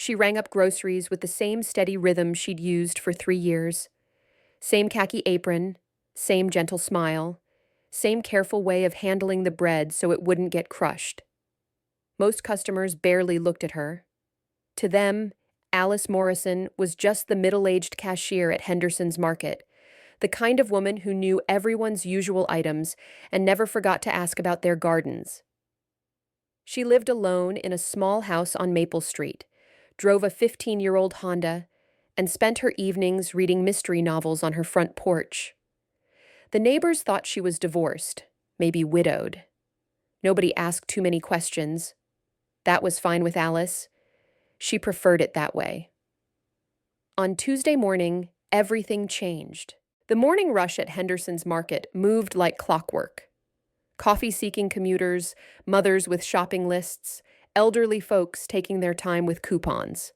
She rang up groceries with the same steady rhythm she'd used for 3 years. Same khaki apron, same gentle smile, same careful way of handling the bread so it wouldn't get crushed. Most customers barely looked at her. To them, Alice Morrison was just the middle-aged cashier at Henderson's Market, the kind of woman who knew everyone's usual items and never forgot to ask about their gardens. She lived alone in a small house on Maple Street, drove a 15-year-old Honda, and spent her evenings reading mystery novels on her front porch. The neighbors thought she was divorced, maybe widowed. Nobody asked too many questions. That was fine with Alice. She preferred it that way. On Tuesday morning, everything changed. The morning rush at Henderson's Market moved like clockwork. Coffee-seeking commuters, mothers with shopping lists, elderly folks taking their time with coupons.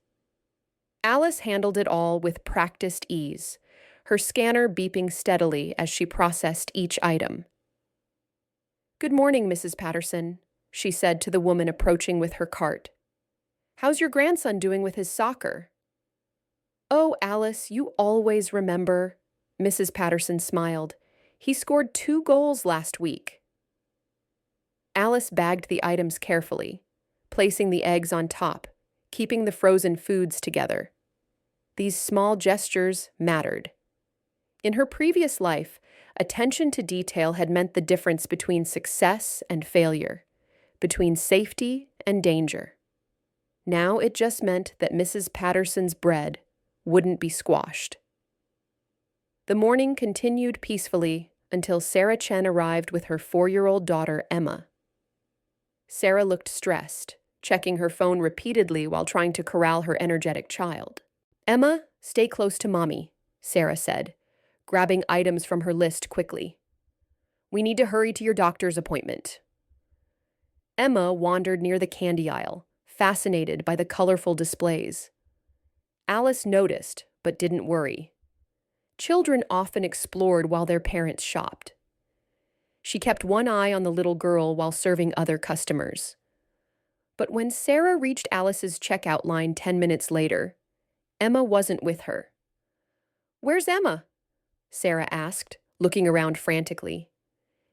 Alice handled it all with practiced ease, her scanner beeping steadily as she processed each item. "Good morning, Mrs. Patterson," she said to the woman approaching with her cart. "How's your grandson doing with his soccer?" "Oh, Alice, you always remember," Mrs. Patterson smiled. "He scored 2 goals last week." Alice bagged the items carefully, placing the eggs on top, keeping the frozen foods together. These small gestures mattered. In her previous life, attention to detail had meant the difference between success and failure, between safety and danger. Now it just meant that Mrs. Patterson's bread wouldn't be squashed. The morning continued peacefully until Sarah Chen arrived with her 4-year-old daughter, Emma. Sarah looked stressed, checking her phone repeatedly while trying to corral her energetic child. "Emma, stay close to Mommy," Sarah said, grabbing items from her list quickly. "We need to hurry to your doctor's appointment." Emma wandered near the candy aisle, fascinated by the colorful displays. Alice noticed, but didn't worry. Children often explored while their parents shopped. She kept one eye on the little girl while serving other customers. But when Sarah reached Alice's checkout line 10 minutes later, Emma wasn't with her. "Where's Emma?" Sarah asked, looking around frantically.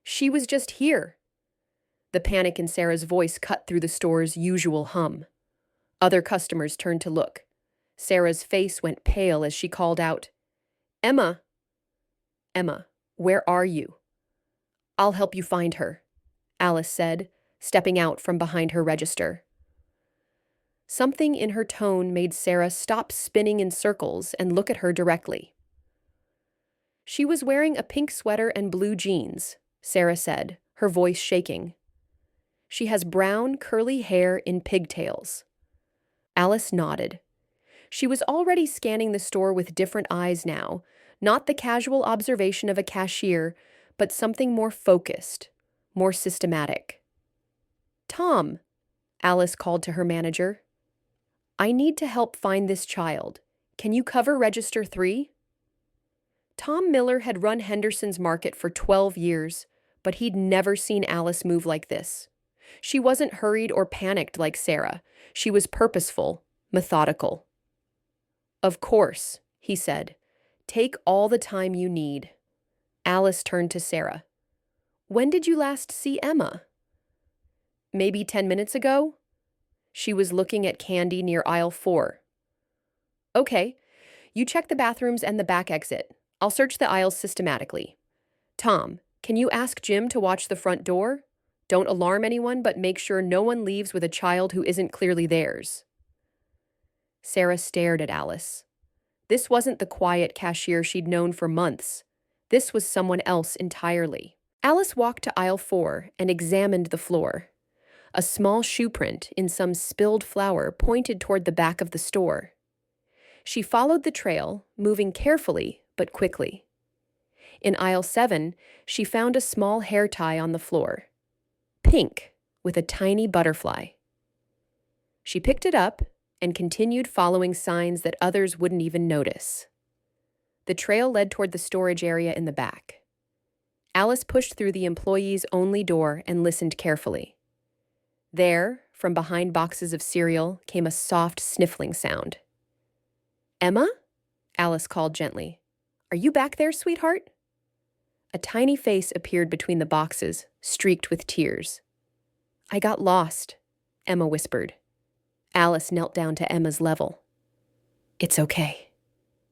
"She was just here." The panic in Sarah's voice cut through the store's usual hum. Other customers turned to look. Sarah's face went pale as she called out, "Emma! Emma, where are you?" "I'll help you find her," Alice said, stepping out from behind her register. Something in her tone made Sarah stop spinning in circles and look at her directly. "She was wearing a pink sweater and blue jeans," Sarah said, her voice shaking. "She has brown, curly hair in pigtails." Alice nodded. She was already scanning the store with different eyes now, not the casual observation of a cashier, but something more focused, more systematic. "Tom," Alice called to her manager. "I need to help find this child. Can you cover Register 3? Tom Miller had run Henderson's Market for 12 years, but he'd never seen Alice move like this. She wasn't hurried or panicked like Sarah. She was purposeful, methodical. "Of course," he said. "Take all the time you need." Alice turned to Sarah. "When did you last see Emma?" "Maybe 10 minutes ago?" She was looking at candy near aisle 4. "Okay, you check the bathrooms and the back exit. I'll search the aisles systematically. Tom, can you ask Jim to watch the front door? Don't alarm anyone, but make sure no one leaves with a child who isn't clearly theirs." Sarah stared at Alice. This wasn't the quiet cashier she'd known for months. This was someone else entirely. Alice walked to aisle 4 and examined the floor. A small shoe print in some spilled flour pointed toward the back of the store. She followed the trail, moving carefully but quickly. In aisle 7, she found a small hair tie on the floor. Pink, with a tiny butterfly. She picked it up and continued following signs that others wouldn't even notice. The trail led toward the storage area in the back. Alice pushed through the employees' only door and listened carefully. There, from behind boxes of cereal came a soft sniffling sound. "Emma?" Alice called gently. "Are you back there, sweetheart?" A tiny face appeared between the boxes, streaked with tears. "I got lost," Emma whispered. Alice knelt down to Emma's level. "It's okay.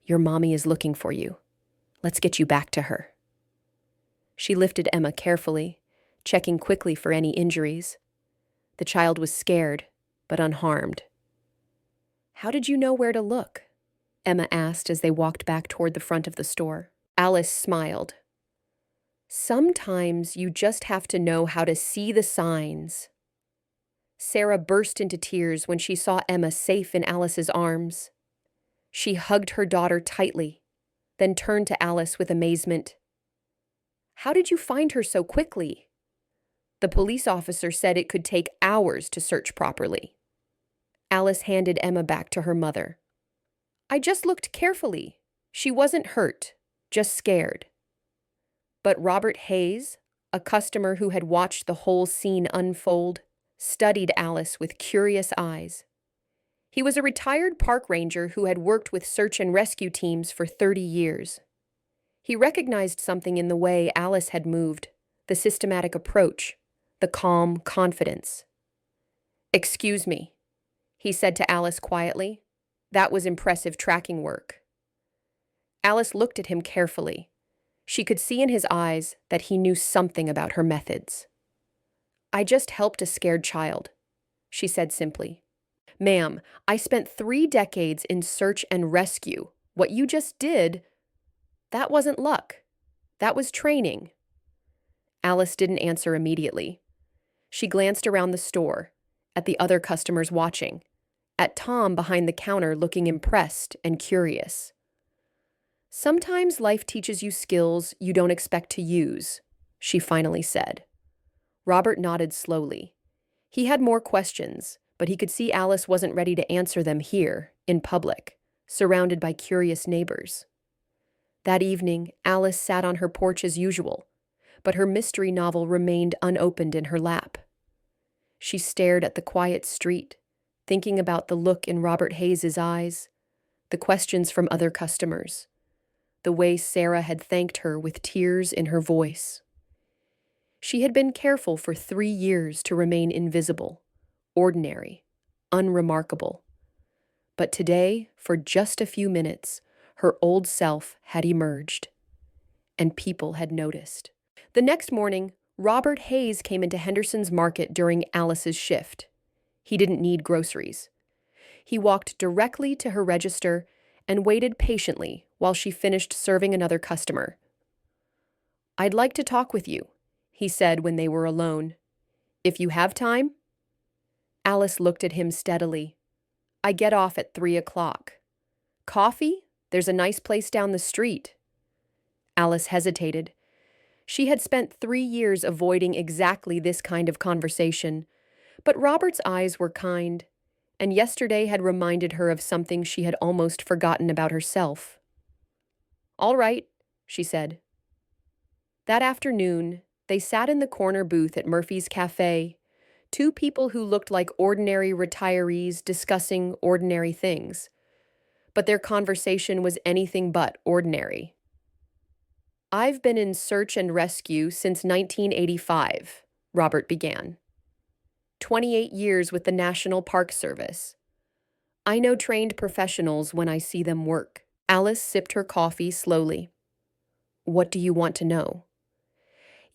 Your mommy is looking for you. Let's get you back to her." She lifted Emma carefully, checking quickly for any injuries. The child was scared, but unharmed. "How did you know where to look?" Emma asked as they walked back toward the front of the store. Alice smiled. "Sometimes you just have to know how to see the signs." Sarah burst into tears when she saw Emma safe in Alice's arms. She hugged her daughter tightly, then turned to Alice with amazement. "How did you find her so quickly?" The police officer said it could take hours to search properly. Alice handed Emma back to her mother. "I just looked carefully. She wasn't hurt, just scared." But Robert Hayes, a customer who had watched the whole scene unfold, studied Alice with curious eyes. He was a retired park ranger who had worked with search and rescue teams for 30 years. He recognized something in the way Alice had moved, the systematic approach, the calm confidence. "Excuse me," he said to Alice quietly. "That was impressive tracking work." Alice looked at him carefully. She could see in his eyes that he knew something about her methods. "I just helped a scared child," she said simply. "Ma'am, I spent 3 decades in search and rescue. What you just did, that wasn't luck. That was training." Alice didn't answer immediately. She glanced around the store, at the other customers watching, at Tom behind the counter looking impressed and curious. "Sometimes life teaches you skills you don't expect to use," she finally said. Robert nodded slowly. He had more questions, but he could see Alice wasn't ready to answer them here, in public, surrounded by curious neighbors. That evening, Alice sat on her porch as usual, but her mystery novel remained unopened in her lap. She stared at the quiet street, thinking about the look in Robert Hayes's eyes, the questions from other customers, the way Sarah had thanked her with tears in her voice. She had been careful for 3 years to remain invisible, ordinary, unremarkable. But today, for just a few minutes, her old self had emerged, and people had noticed. The next morning, Robert Hayes came into Henderson's Market during Alice's shift. He didn't need groceries. He walked directly to her register and waited patiently while she finished serving another customer. "I'd like to talk with you," he said when they were alone. "If you have time?" Alice looked at him steadily. "I get off at 3 o'clock. Coffee? There's a nice place down the street." Alice hesitated. She had spent 3 years avoiding exactly this kind of conversation, but Robert's eyes were kind, and yesterday had reminded her of something she had almost forgotten about herself. "All right," she said. That afternoon, they sat in the corner booth at Murphy's Cafe, 2 people who looked like ordinary retirees discussing ordinary things. But their conversation was anything but ordinary. "I've been in search and rescue since 1985, Robert began. 28 years with the National Park Service. I know trained professionals when I see them work." Alice sipped her coffee slowly. "What do you want to know?"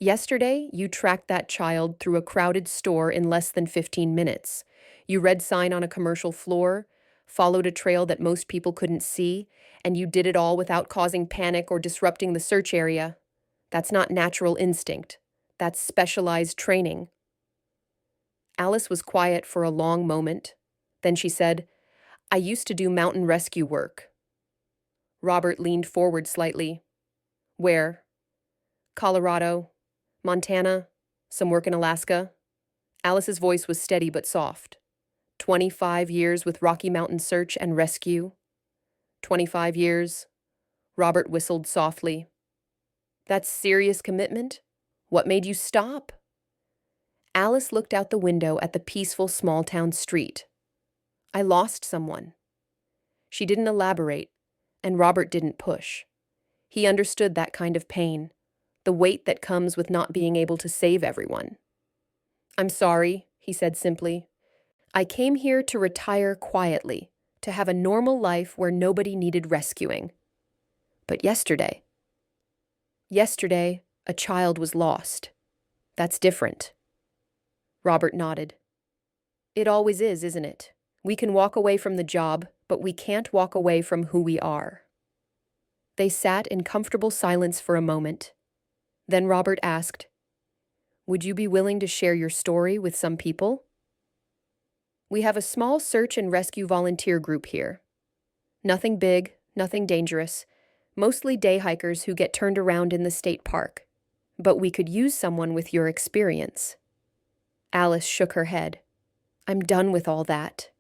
"Yesterday, you tracked that child through a crowded store in less than 15 minutes. You read sign on a commercial floor, followed a trail that most people couldn't see, and you did it all without causing panic or disrupting the search area. That's not natural instinct. That's specialized training." Alice was quiet for a long moment. Then she said, "I used to do mountain rescue work." Robert leaned forward slightly. "Where?" "Colorado, Montana, some work in Alaska." Alice's voice was steady but soft. 25 years with Rocky Mountain Search and Rescue. 25 years. Robert whistled softly. "That's serious commitment? What made you stop?" Alice looked out the window at the peaceful small-town street. I lost someone. She didn't elaborate, and Robert didn't push. He understood that kind of pain, the weight that comes with not being able to save everyone. I'm sorry, he said simply. I came here to retire quietly, to have a normal life where nobody needed rescuing. But yesterday, a child was lost. That's different. Robert nodded. It always is, isn't it? We can walk away from the job, but we can't walk away from who we are. They sat in comfortable silence for a moment. Then Robert asked, Would you be willing to share your story with some people? We have a small search and rescue volunteer group here. Nothing big, nothing dangerous, mostly day hikers who get turned around in the state park. But we could use someone with your experience. Alice shook her head. I'm done with all that.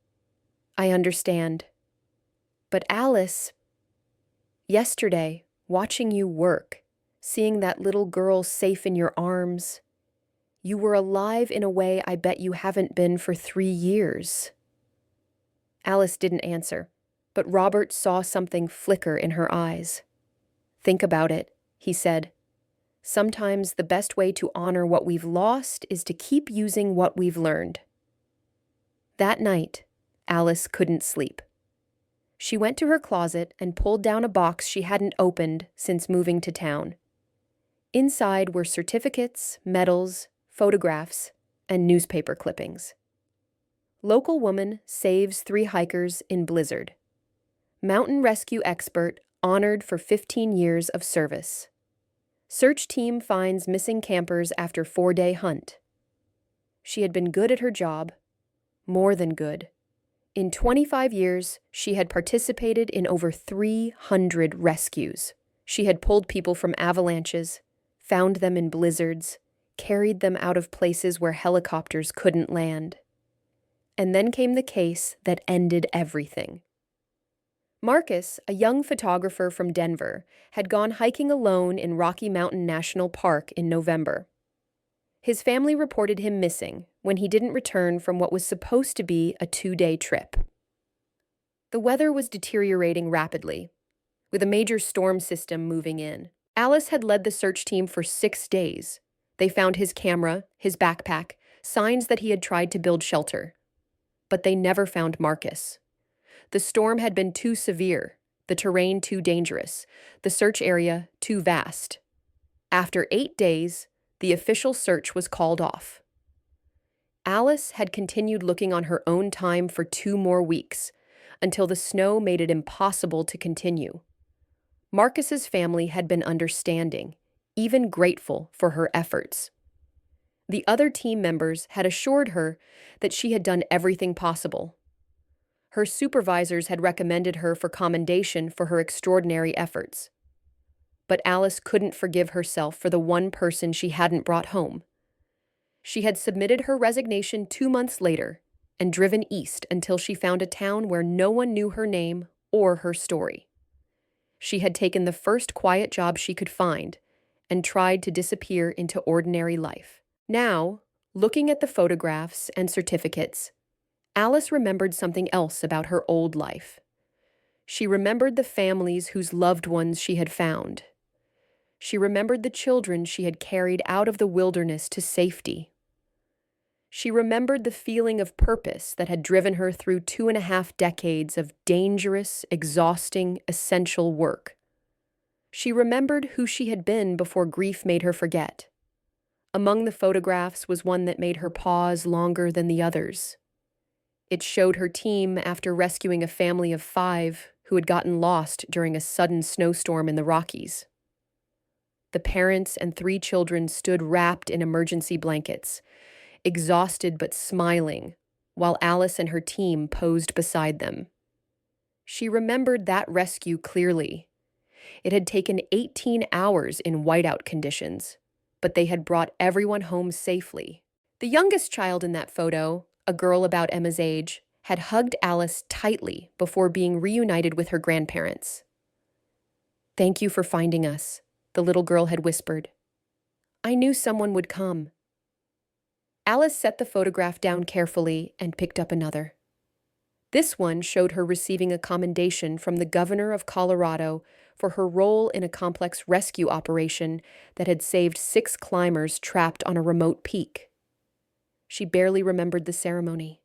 I understand. But Alice, yesterday, watching you work, seeing that little girl safe in your arms, you were alive in a way I bet you haven't been for 3 years. Alice didn't answer, but Robert saw something flicker in her eyes. Think about it, he said. Sometimes the best way to honor what we've lost is to keep using what we've learned. That night, Alice couldn't sleep. She went to her closet and pulled down a box she hadn't opened since moving to town. Inside were certificates, medals, photographs, and newspaper clippings. Local woman saves 3 hikers in blizzard. Mountain rescue expert honored for 15 years of service. Search team finds missing campers after 4-day hunt. She had been good at her job, more than good. In 25 years, she had participated in over 300 rescues. She had pulled people from avalanches, found them in blizzards, carried them out of places where helicopters couldn't land. And then came the case that ended everything. Marcus, a young photographer from Denver, had gone hiking alone in Rocky Mountain National Park in November. His family reported him missing when he didn't return from what was supposed to be a 2-day trip. The weather was deteriorating rapidly, with a major storm system moving in. Alice had led the search team for 6 days. They found his camera, his backpack, signs that he had tried to build shelter. But they never found Marcus. The storm had been too severe, the terrain too dangerous, the search area too vast. After 8 days, the official search was called off. Alice had continued looking on her own time for 2 more weeks, until the snow made it impossible to continue. Marcus's family had been understanding, even grateful for her efforts. The other team members had assured her that she had done everything possible. Her supervisors had recommended her for commendation for her extraordinary efforts. But Alice couldn't forgive herself for the one person she hadn't brought home. She had submitted her resignation 2 months later and driven east until she found a town where no one knew her name or her story. She had taken the first quiet job she could find and tried to disappear into ordinary life. Now, looking at the photographs and certificates, Alice remembered something else about her old life. She remembered the families whose loved ones she had found. She remembered the children she had carried out of the wilderness to safety. She remembered the feeling of purpose that had driven her through 2.5 decades of dangerous, exhausting, essential work. She remembered who she had been before grief made her forget. Among the photographs was one that made her pause longer than the others. It showed her team after rescuing a family of 5 who had gotten lost during a sudden snowstorm in the Rockies. The parents and 3 children stood wrapped in emergency blankets, exhausted but smiling, while Alice and her team posed beside them. She remembered that rescue clearly. It had taken 18 hours in whiteout conditions, but they had brought everyone home safely. The youngest child in that photo, a girl about Emma's age, had hugged Alice tightly before being reunited with her grandparents. "Thank you for finding us," the little girl had whispered. "I knew someone would come." Alice set the photograph down carefully and picked up another. This one showed her receiving a commendation from the governor of Colorado for her role in a complex rescue operation that had saved 6 climbers trapped on a remote peak. She barely remembered the ceremony.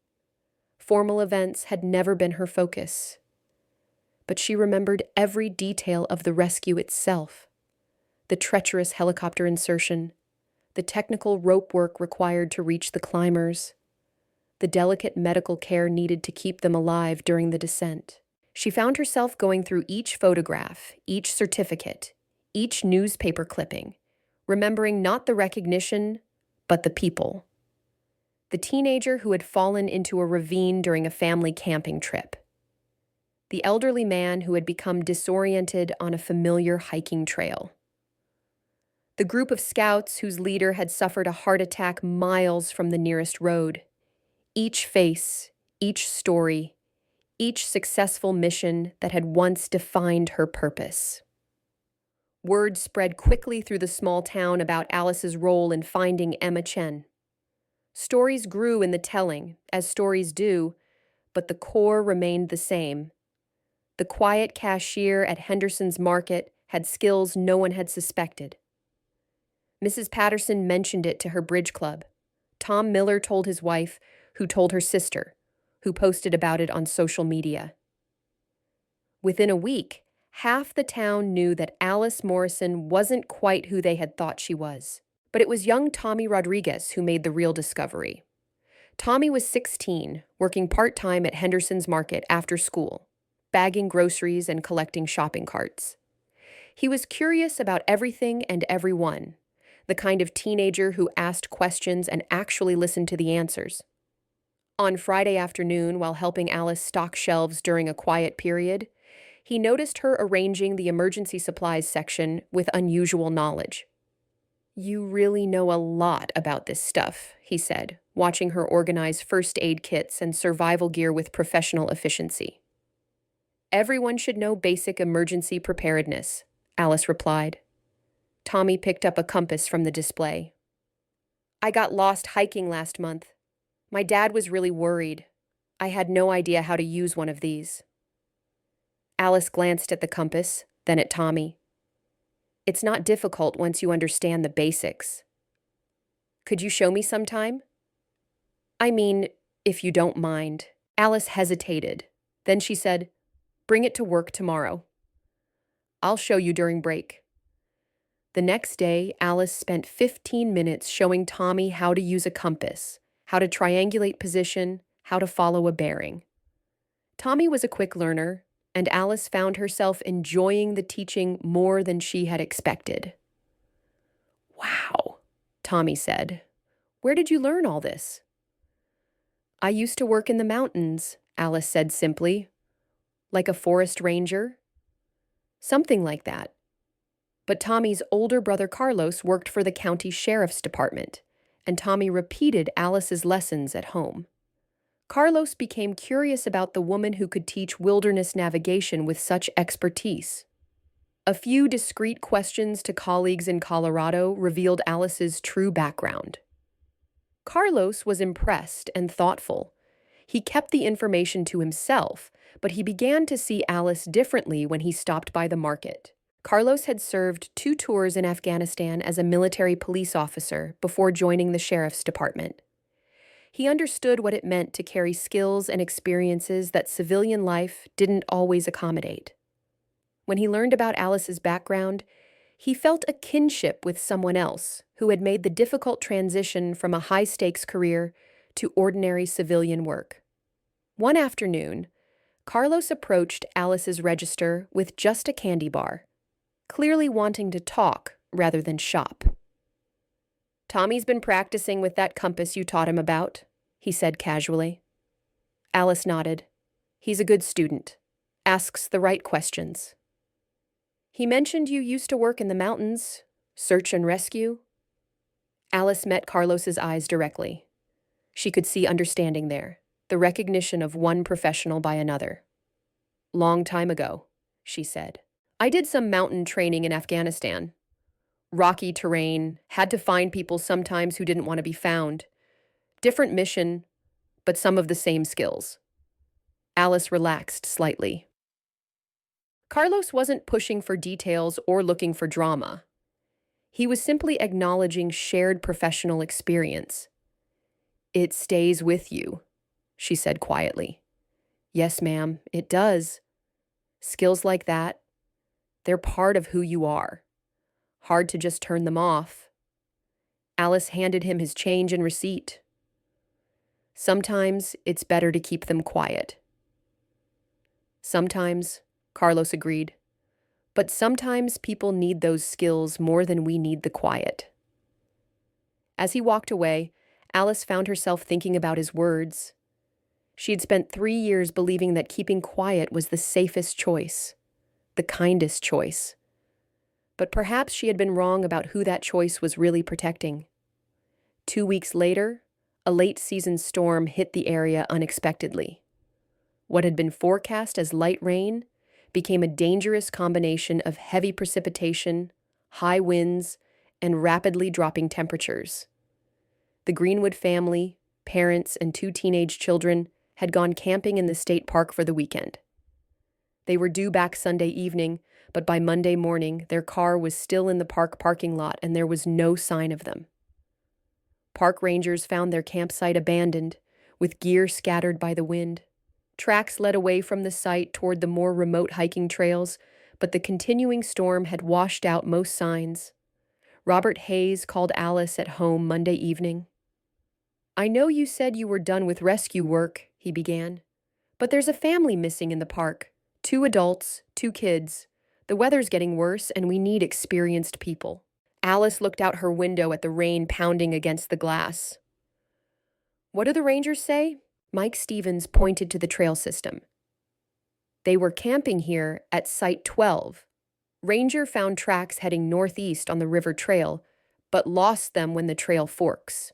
Formal events had never been her focus. But she remembered every detail of the rescue itself: the treacherous helicopter insertion, the technical rope work required to reach the climbers, the delicate medical care needed to keep them alive during the descent. She found herself going through each photograph, each certificate, each newspaper clipping, remembering not the recognition, but the people. The teenager who had fallen into a ravine during a family camping trip. The elderly man who had become disoriented on a familiar hiking trail. The group of scouts whose leader had suffered a heart attack miles from the nearest road. Each face, each story, each successful mission that had once defined her purpose. Word spread quickly through the small town about Alice's role in finding Emma Chen. Stories grew in the telling, as stories do, but the core remained the same. The quiet cashier at Henderson's Market had skills no one had suspected. Mrs. Patterson mentioned it to her bridge club. Tom Miller told his wife, who told her sister, who posted about it on social media. Within a week, half the town knew that Alice Morrison wasn't quite who they had thought she was. But it was young Tommy Rodriguez who made the real discovery. Tommy was 16, working part-time at Henderson's Market after school, bagging groceries and collecting shopping carts. He was curious about everything and everyone, the kind of teenager who asked questions and actually listened to the answers. On Friday afternoon, while helping Alice stock shelves during a quiet period, he noticed her arranging the emergency supplies section with unusual knowledge. "You really know a lot about this stuff," he said, watching her organize first aid kits and survival gear with professional efficiency. "Everyone should know basic emergency preparedness," Alice replied. Tommy picked up a compass from the display. "I got lost hiking last month. My dad was really worried. I had no idea how to use one of these." Alice glanced at the compass, then at Tommy. "It's not difficult once you understand the basics." "Could you show me sometime?" "I mean, if you don't mind." Alice hesitated. Then she said, "Bring it to work tomorrow." "I'll show you during break." The next day, Alice spent 15 minutes showing Tommy how to use a compass, how to triangulate position, how to follow a bearing. Tommy was a quick learner, and Alice found herself enjoying the teaching more than she had expected. "Wow," Tommy said. "Where did you learn all this?" "I used to work in the mountains," Alice said simply. "Like a forest ranger?" "Something like that." But Tommy's older brother Carlos worked for the county sheriff's department, and Tommy repeated Alice's lessons at home. Carlos became curious about the woman who could teach wilderness navigation with such expertise. A few discreet questions to colleagues in Colorado revealed Alice's true background. Carlos was impressed and thoughtful. He kept the information to himself, but he began to see Alice differently when he stopped by the market. Carlos had served 2 tours in Afghanistan as a military police officer before joining the sheriff's department. He understood what it meant to carry skills and experiences that civilian life didn't always accommodate. When he learned about Alice's background, he felt a kinship with someone else who had made the difficult transition from a high-stakes career to ordinary civilian work. One afternoon, Carlos approached Alice's register with just a candy bar, clearly wanting to talk rather than shop. "Tommy's been practicing with that compass you taught him about," he said casually. Alice nodded. "He's a good student. Asks the right questions." "He mentioned you used to work in the mountains, search and rescue." Alice met Carlos's eyes directly. She could see understanding there, the recognition of one professional by another. "Long time ago," she said. "I did some mountain training in Afghanistan. Rocky terrain, had to find people sometimes who didn't want to be found. Different mission, but some of the same skills. Alice relaxed slightly. Carlos wasn't pushing for details or looking for drama. He was simply acknowledging shared professional experience. "It stays with you," she said quietly. "Yes, ma'am, it does. Skills like that, they're part of who you are. Hard to just turn them off." Alice handed him his change and receipt. "Sometimes it's better to keep them quiet." "Sometimes," Carlos agreed. "But sometimes people need those skills more than we need the quiet." As he walked away, Alice found herself thinking about his words. She had spent 3 years believing that keeping quiet was the safest choice, the kindest choice. But perhaps she had been wrong about who that choice was really protecting. 2 weeks later, a late-season storm hit the area unexpectedly. What had been forecast as light rain became a dangerous combination of heavy precipitation, high winds, and rapidly dropping temperatures. The Greenwood family, parents, and 2 teenage children had gone camping in the state park for the weekend. They were due back Sunday evening, but by Monday morning, their car was still in the park parking lot and there was no sign of them. Park rangers found their campsite abandoned, with gear scattered by the wind. Tracks led away from the site toward the more remote hiking trails, but the continuing storm had washed out most signs. Robert Hayes called Alice at home Monday evening. "I know you said you were done with rescue work," he began, "but there's a family missing in the park. 2 adults, 2 kids. The weather's getting worse and we need experienced people." Alice looked out her window at the rain pounding against the glass. "What do the rangers say?" Mike Stevens pointed to the trail system. "They were camping here at Site 12. Ranger found tracks heading northeast on the river trail, but lost them when the trail forks."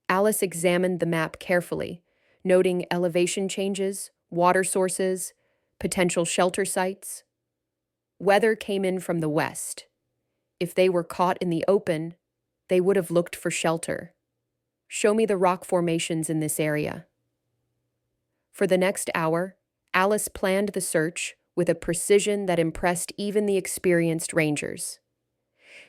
Alice examined the map carefully, noting elevation changes, water sources, potential shelter sites. Weather came in from the west. If they were caught in the open, they would have looked for shelter. "Show me the rock formations in this area." For the next hour, Alice planned the search with a precision that impressed even the experienced rangers.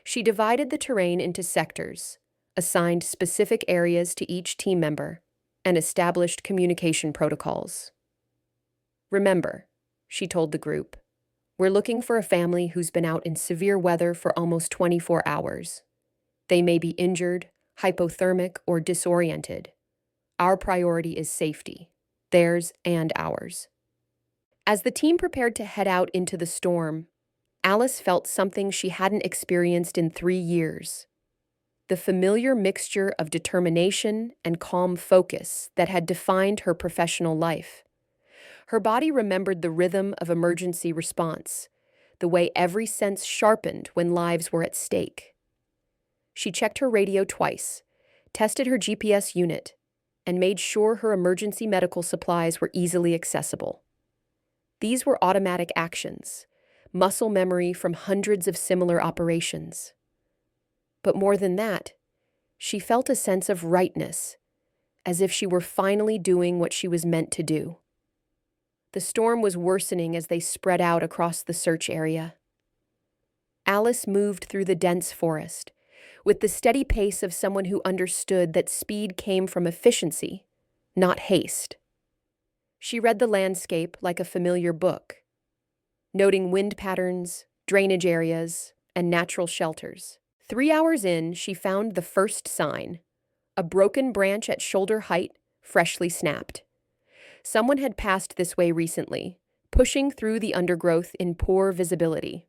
She divided the terrain into sectors, assigned specific areas to each team member, and established communication protocols. "Remember," she told the group, "we're looking for a family who's been out in severe weather for almost 24 hours. They may be injured, hypothermic, or disoriented. Our priority is safety, theirs and ours." As the team prepared to head out into the storm, Alice felt something she hadn't experienced in 3 years. The familiar mixture of determination and calm focus that had defined her professional life. Her body remembered the rhythm of emergency response, the way every sense sharpened when lives were at stake. She checked her radio twice, tested her GPS unit, and made sure her emergency medical supplies were easily accessible. These were automatic actions, muscle memory from hundreds of similar operations. But more than that, she felt a sense of rightness, as if she were finally doing what she was meant to do. The storm was worsening as they spread out across the search area. Alice moved through the dense forest, with the steady pace of someone who understood that speed came from efficiency, not haste. She read the landscape like a familiar book, noting wind patterns, drainage areas, and natural shelters. 3 hours in, she found the first sign, a broken branch at shoulder height, freshly snapped. Someone had passed this way recently, pushing through the undergrowth in poor visibility.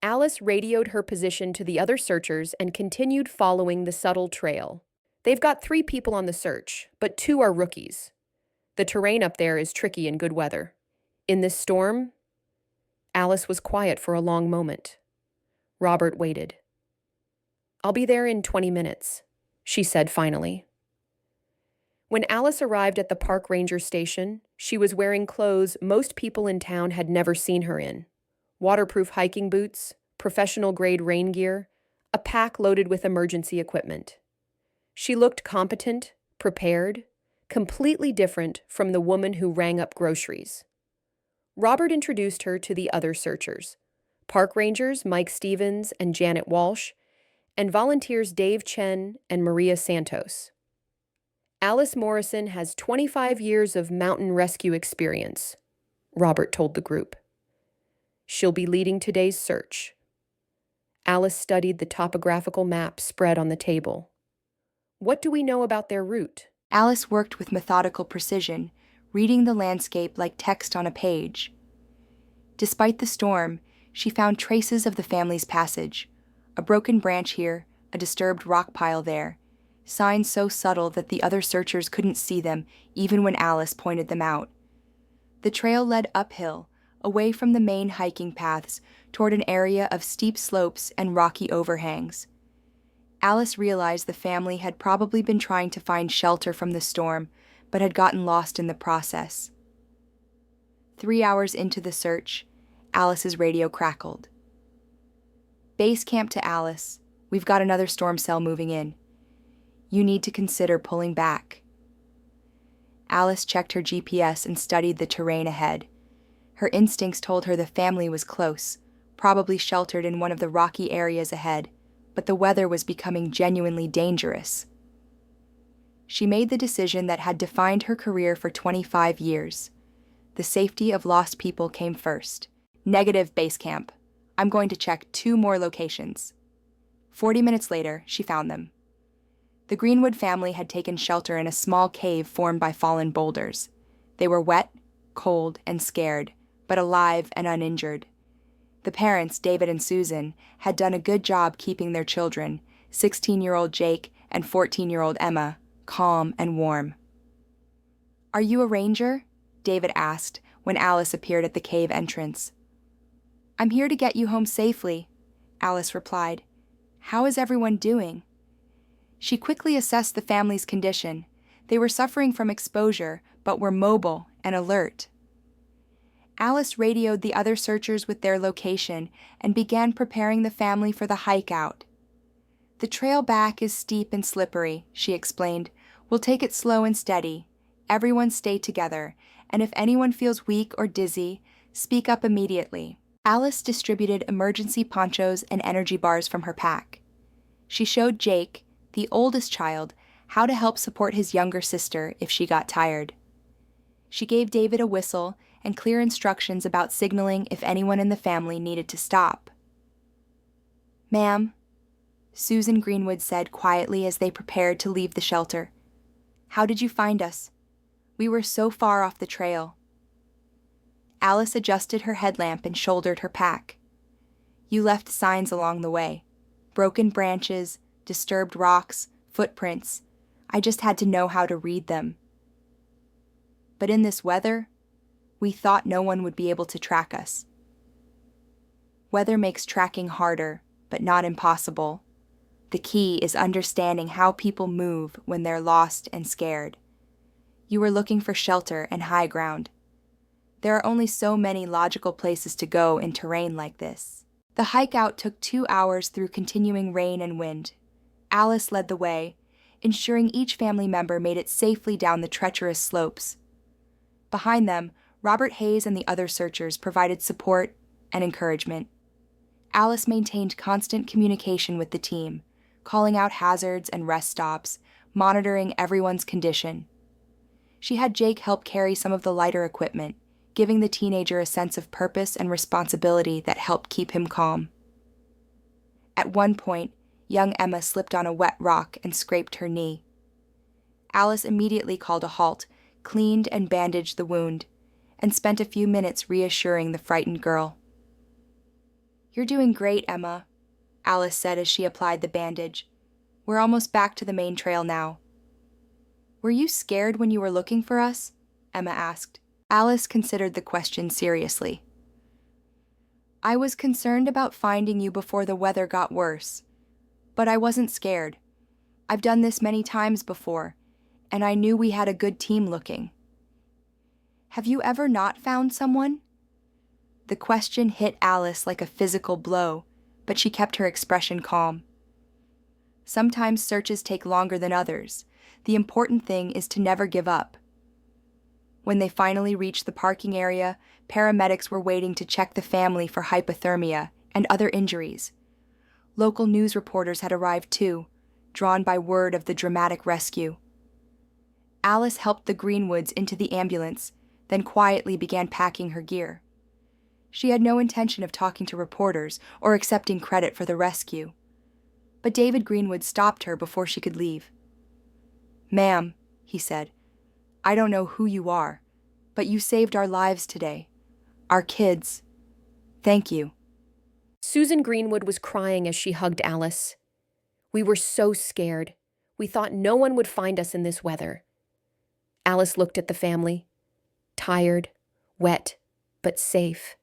Alice radioed her position to the other searchers and continued following the subtle trail. "They've got 3 people on the search, but 2 are rookies. The terrain up there is tricky in good weather." In this storm, Alice was quiet for a long moment. Robert waited. "I'll be there in 20 minutes, she said finally. When Alice arrived at the park ranger station, she was wearing clothes most people in town had never seen her in. Waterproof hiking boots, professional-grade rain gear, a pack loaded with emergency equipment. She looked competent, prepared, completely different from the woman who rang up groceries. Robert introduced her to the other searchers, park rangers Mike Stevens and Janet Walsh, and volunteers Dave Chen and Maria Santos. Alice Morrison has 25 years of mountain rescue experience, Robert told the group. She'll be leading today's search. Alice studied the topographical map spread on the table. What do we know about their route? Alice worked with methodical precision, reading the landscape like text on a page. Despite the storm, she found traces of the family's passage, a broken branch here, a disturbed rock pile there, signs so subtle that the other searchers couldn't see them even when Alice pointed them out. The trail led uphill, away from the main hiking paths, toward an area of steep slopes and rocky overhangs. Alice realized the family had probably been trying to find shelter from the storm, but had gotten lost in the process. 3 hours into the search, Alice's radio crackled. "Base camp to Alice. We've got another storm cell moving in. You need to consider pulling back." Alice checked her GPS and studied the terrain ahead. Her instincts told her the family was close, probably sheltered in one of the rocky areas ahead, but the weather was becoming genuinely dangerous. She made the decision that had defined her career for 25 years. The safety of lost people came first. "Negative, base camp. I'm going to check 2 more locations." 40 minutes later, she found them. The Greenwood family had taken shelter in a small cave formed by fallen boulders. They were wet, cold, and scared, but alive and uninjured. The parents, David and Susan, had done a good job keeping their children, 16-year-old Jake and 14-year-old Emma, calm and warm. "Are you a ranger?" David asked when Alice appeared at the cave entrance. "I'm here to get you home safely," Alice replied. "How is everyone doing?" She quickly assessed the family's condition. They were suffering from exposure, but were mobile and alert. Alice radioed the other searchers with their location and began preparing the family for the hike out. "The trail back is steep and slippery," she explained. "We'll take it slow and steady. Everyone stay together, and if anyone feels weak or dizzy, speak up immediately." Alice distributed emergency ponchos and energy bars from her pack. She showed Jake, the oldest child, how to help support his younger sister if she got tired. She gave David a whistle and clear instructions about signaling if anyone in the family needed to stop. "Ma'am," Susan Greenwood said quietly as they prepared to leave the shelter. "How did you find us? We were so far off the trail." Alice adjusted her headlamp and shouldered her pack. "You left signs along the way. Broken branches, disturbed rocks, footprints. I just had to know how to read them. But in this weather, we thought no one would be able to track us. Weather makes tracking harder, but not impossible. The key is understanding how people move when they're lost and scared. You were looking for shelter and high ground. There are only so many logical places to go in terrain like this." The hike out took 2 hours through continuing rain and wind. Alice led the way, ensuring each family member made it safely down the treacherous slopes. Behind them, Robert Hayes and the other searchers provided support and encouragement. Alice maintained constant communication with the team, calling out hazards and rest stops, monitoring everyone's condition. She had Jake help carry some of the lighter equipment, giving the teenager a sense of purpose and responsibility that helped keep him calm. At one point, young Emma slipped on a wet rock and scraped her knee. Alice immediately called a halt, cleaned and bandaged the wound, and spent a few minutes reassuring the frightened girl. "You're doing great, Emma," Alice said as she applied the bandage. "We're almost back to the main trail now." "Were you scared when you were looking for us?" Emma asked. Alice considered the question seriously. "I was concerned about finding you before the weather got worse, but I wasn't scared. I've done this many times before, and I knew we had a good team looking." "Have you ever not found someone?" The question hit Alice like a physical blow, but she kept her expression calm. Sometimes searches take longer than others. The important thing is to never give up. When they finally reached the parking area, paramedics were waiting to check the family for hypothermia and other injuries. Local news reporters had arrived too, drawn by word of the dramatic rescue. Alice helped the Greenwoods into the ambulance, then quietly began packing her gear. She had no intention of talking to reporters or accepting credit for the rescue. But David Greenwood stopped her before she could leave. "Ma'am," he said, "I don't know who you are, but you saved our lives today. Our kids. Thank you." Susan Greenwood was crying as she hugged Alice. "We were so scared. We thought no one would find us in this weather." Alice looked at the family, tired, wet, but safe,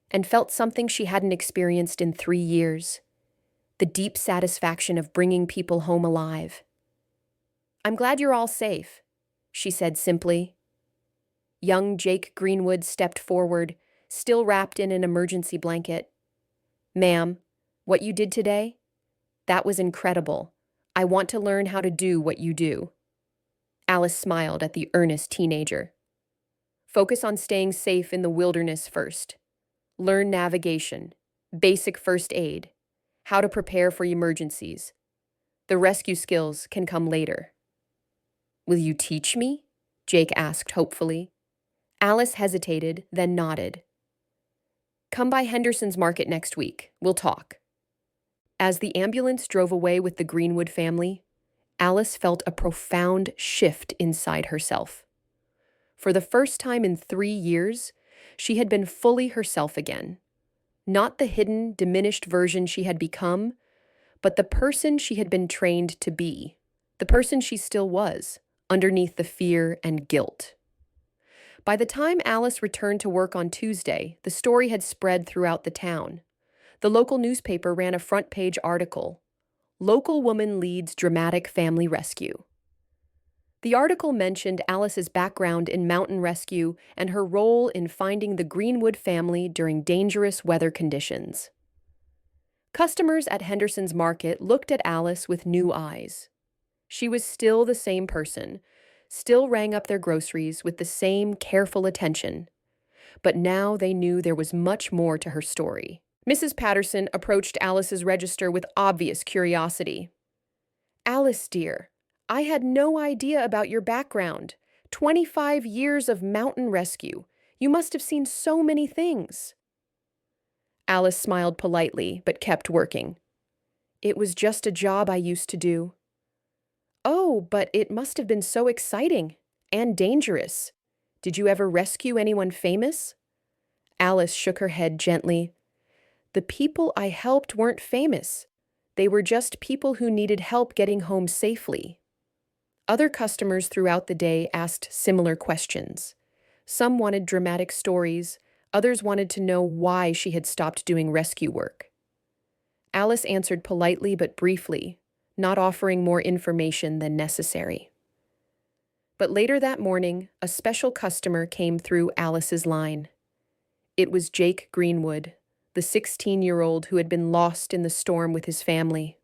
and felt something she hadn't experienced in 3 years: the deep satisfaction of bringing people home alive. "I'm glad you're all safe," she said simply. Young Jake Greenwood stepped forward, still wrapped in an emergency blanket. "Ma'am, what you did today? That was incredible. I want to learn how to do what you do." Alice smiled at the earnest teenager. "Focus on staying safe in the wilderness first. Learn navigation, basic first aid, how to prepare for emergencies. The rescue skills can come later." "Will you teach me?" Jake asked hopefully. Alice hesitated, then nodded. "Come by Henderson's Market next week. We'll talk." As the ambulance drove away with the Greenwood family, Alice felt a profound shift inside herself. For the first time in 3 years, she had been fully herself again. Not the hidden, diminished version she had become, but the person she had been trained to be, the person she still was, underneath the fear and guilt. By the time Alice returned to work on Tuesday, the story had spread throughout the town. The local newspaper ran a front-page article: "Local Woman Leads Dramatic Family Rescue." The article mentioned Alice's background in mountain rescue and her role in finding the Greenwood family during dangerous weather conditions. Customers at Henderson's Market looked at Alice with new eyes. She was still the same person, still rang up their groceries with the same careful attention. But now they knew there was much more to her story. Mrs. Patterson approached Alice's register with obvious curiosity. "Alice, dear, I had no idea about your background. 25 years of mountain rescue. You must have seen so many things." Alice smiled politely, but kept working. "It was just a job I used to do." "Oh, but it must have been so exciting and dangerous. Did you ever rescue anyone famous?" Alice shook her head gently. "The people I helped weren't famous. They were just people who needed help getting home safely." Other customers throughout the day asked similar questions. Some wanted dramatic stories, others wanted to know why she had stopped doing rescue work. Alice answered politely but briefly, not offering more information than necessary. But later that morning, a special customer came through Alice's line. It was Jake Greenwood, the 16-year-old who had been lost in the storm with his family.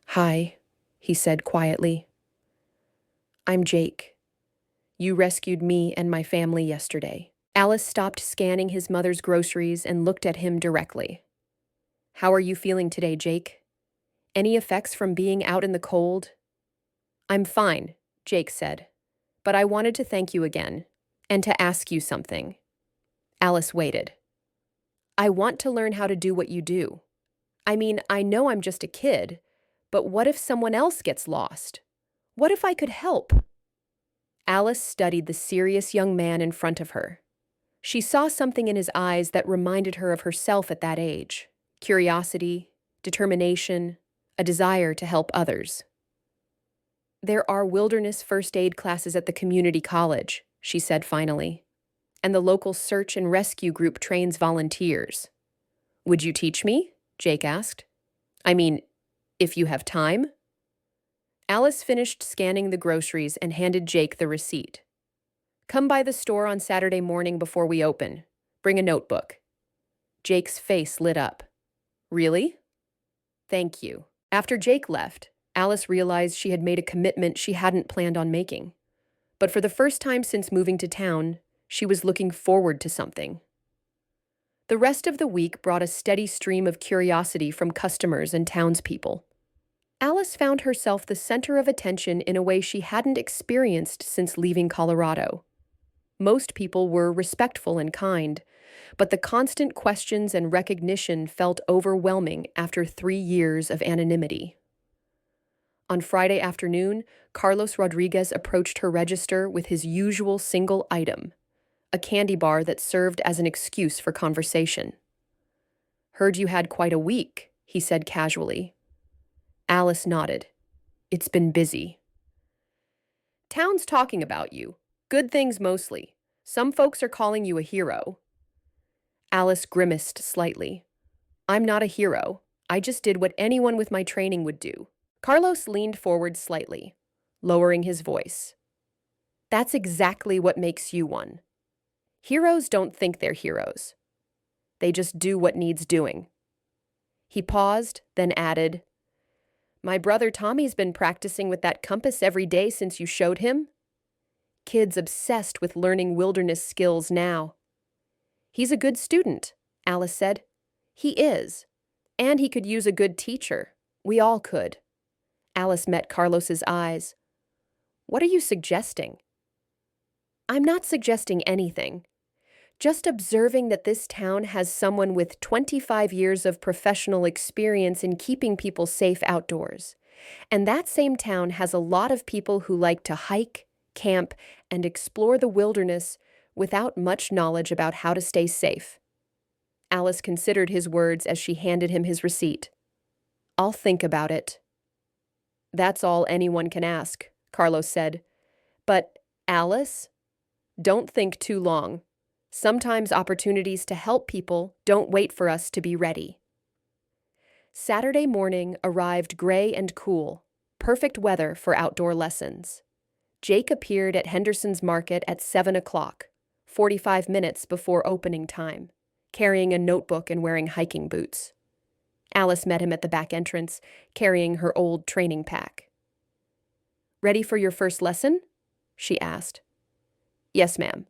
"Hi," he said quietly. "I'm Jake. You rescued me and my family yesterday." Alice stopped scanning his mother's groceries and looked at him directly. "How are you feeling today, Jake? Any effects from being out in the cold?" "I'm fine," Jake said, "but I wanted to thank you again and to ask you something." Alice waited. "I want to learn how to do what you do. I mean, I know I'm just a kid, but what if someone else gets lost? What if I could help?" Alice studied the serious young man in front of her. She saw something in his eyes that reminded her of herself at that age: curiosity, determination, a desire to help others. "There are wilderness first aid classes at the community college," she said finally, "and the local search and rescue group trains volunteers." "Would you teach me?" Jake asked. "I mean, if you have time?" Alice finished scanning the groceries and handed Jake the receipt. "Come by the store on Saturday morning before we open. Bring a notebook." Jake's face lit up. "Really? Thank you." After Jake left, Alice realized she had made a commitment she hadn't planned on making. But for the first time since moving to town, she was looking forward to something. The rest of the week brought a steady stream of curiosity from customers and townspeople. Alice found herself the center of attention in a way she hadn't experienced since leaving Colorado. Most people were respectful and kind, but the constant questions and recognition felt overwhelming after 3 years of anonymity. On Friday afternoon, Carlos Rodriguez approached her register with his usual single item, a candy bar that served as an excuse for conversation. "Heard you had quite a week," he said casually. Alice nodded. "It's been busy." "Town's talking about you. Good things mostly. Some folks are calling you a hero." Alice grimaced slightly. "I'm not a hero. I just did what anyone with my training would do." Carlos leaned forward slightly, lowering his voice. "That's exactly what makes you one. Heroes don't think they're heroes. They just do what needs doing." He paused, then added, "My brother Tommy's been practicing with that compass every day since you showed him. Kid's obsessed with learning wilderness skills now." "He's a good student," Alice said. "He is. And he could use a good teacher. We all could." Alice met Carlos's eyes. "What are you suggesting?" "I'm not suggesting anything. Just observing that this town has someone with 25 years of professional experience in keeping people safe outdoors. And that same town has a lot of people who like to hike, camp, and explore the wilderness without much knowledge about how to stay safe." Alice considered his words as she handed him his receipt. "I'll think about it." "That's all anyone can ask," Carlos said. "But, Alice, don't think too long. Sometimes opportunities to help people don't wait for us to be ready." Saturday morning arrived gray and cool, perfect weather for outdoor lessons. Jake appeared at Henderson's Market at 7 o'clock, 45 minutes before opening time, carrying a notebook and wearing hiking boots. Alice met him at the back entrance, carrying her old training pack. "Ready for your first lesson?" she asked. "Yes, ma'am."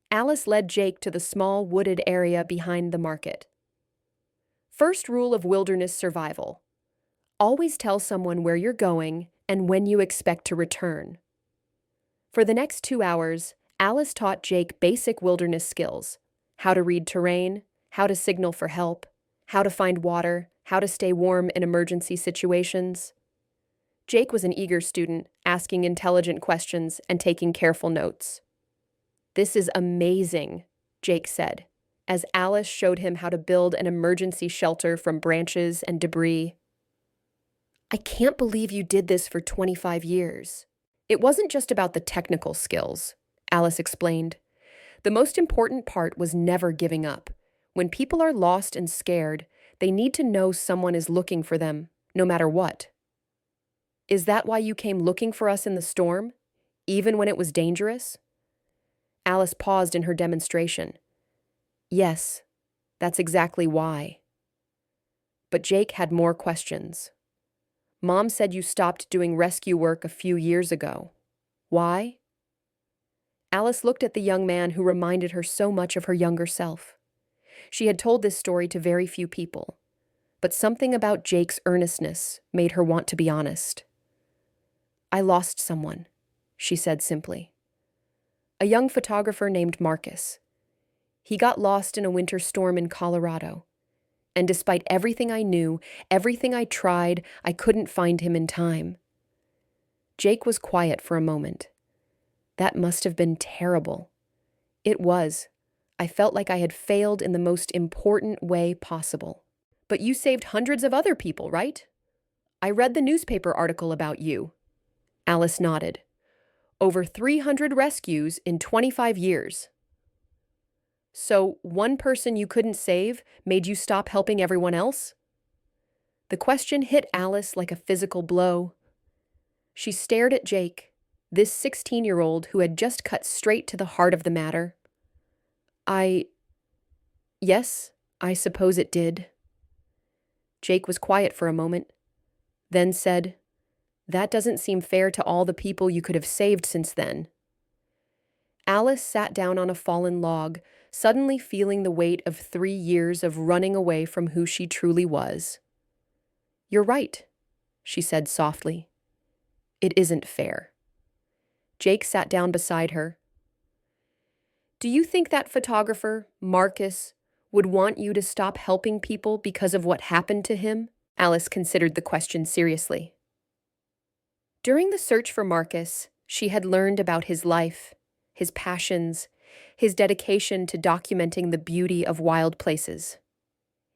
Alice led Jake to the small wooded area behind the market. First rule of wilderness survival: always tell someone where you're going and when you expect to return. For the next 2 hours, Alice taught Jake basic wilderness skills: how to read terrain, how to signal for help, how to find water, how to stay warm in emergency situations. Jake was an eager student, asking intelligent questions and taking careful notes. "This is amazing," Jake said, as Alice showed him how to build an emergency shelter from branches and debris. "I can't believe you did this for 25 years. It wasn't just about the technical skills," Alice explained. "The most important part was never giving up. When people are lost and scared, they need to know someone is looking for them, no matter what." "Is that why you came looking for us in the storm, even when it was dangerous?" Alice paused in her demonstration. "Yes, that's exactly why." But Jake had more questions. "Mom said you stopped doing rescue work a few years ago. Why?" Alice looked at the young man who reminded her so much of her younger self. She had told this story to very few people, but something about Jake's earnestness made her want to be honest. "I lost someone," she said simply. "A young photographer named Marcus. He got lost in a winter storm in Colorado. And despite everything I knew, everything I tried, I couldn't find him in time." Jake was quiet for a moment. "That must have been terrible." "It was. I felt like I had failed in the most important way possible." "But you saved hundreds of other people, right? I read the newspaper article about you." Alice nodded. "Over 300 rescues in 25 years. So one person you couldn't save made you stop helping everyone else?" The question hit Alice like a physical blow. She stared at Jake, this 16-year-old who had just cut straight to the heart of the matter. Yes, I suppose it did." Jake was quiet for a moment, then said, "That doesn't seem fair to all the people you could have saved since then." Alice sat down on a fallen log, suddenly feeling the weight of 3 years of running away from who she truly was. "You're right," she said softly. "It isn't fair." Jake sat down beside her. "Do you think that photographer, Marcus, would want you to stop helping people because of what happened to him?" Alice considered the question seriously. During the search for Marcus, she had learned about his life, his passions, his dedication to documenting the beauty of wild places.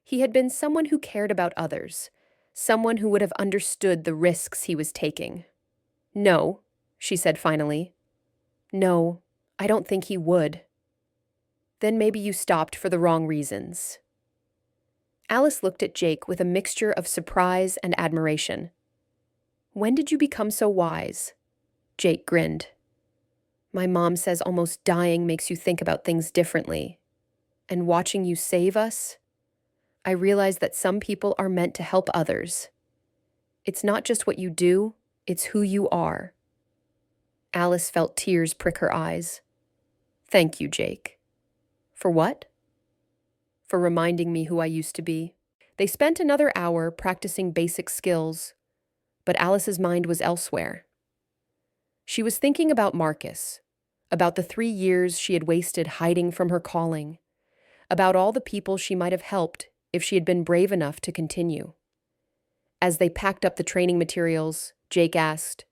He had been someone who cared about others, someone who would have understood the risks he was taking. "No," she said finally. "No, I don't think he would." "Then maybe you stopped for the wrong reasons." Alice looked at Jake with a mixture of surprise and admiration. "When did you become so wise?" Jake grinned. "My mom says almost dying makes you think about things differently. And watching you save us, I realize that some people are meant to help others. It's not just what you do, it's who you are." Alice felt tears prick her eyes. "Thank you, Jake." "For what?" "For reminding me who I used to be." They spent another hour practicing basic skills, but Alice's mind was elsewhere. She was thinking about Marcus, about the 3 years she had wasted hiding from her calling, about all the people she might have helped if she had been brave enough to continue. As they packed up the training materials, Jake asked,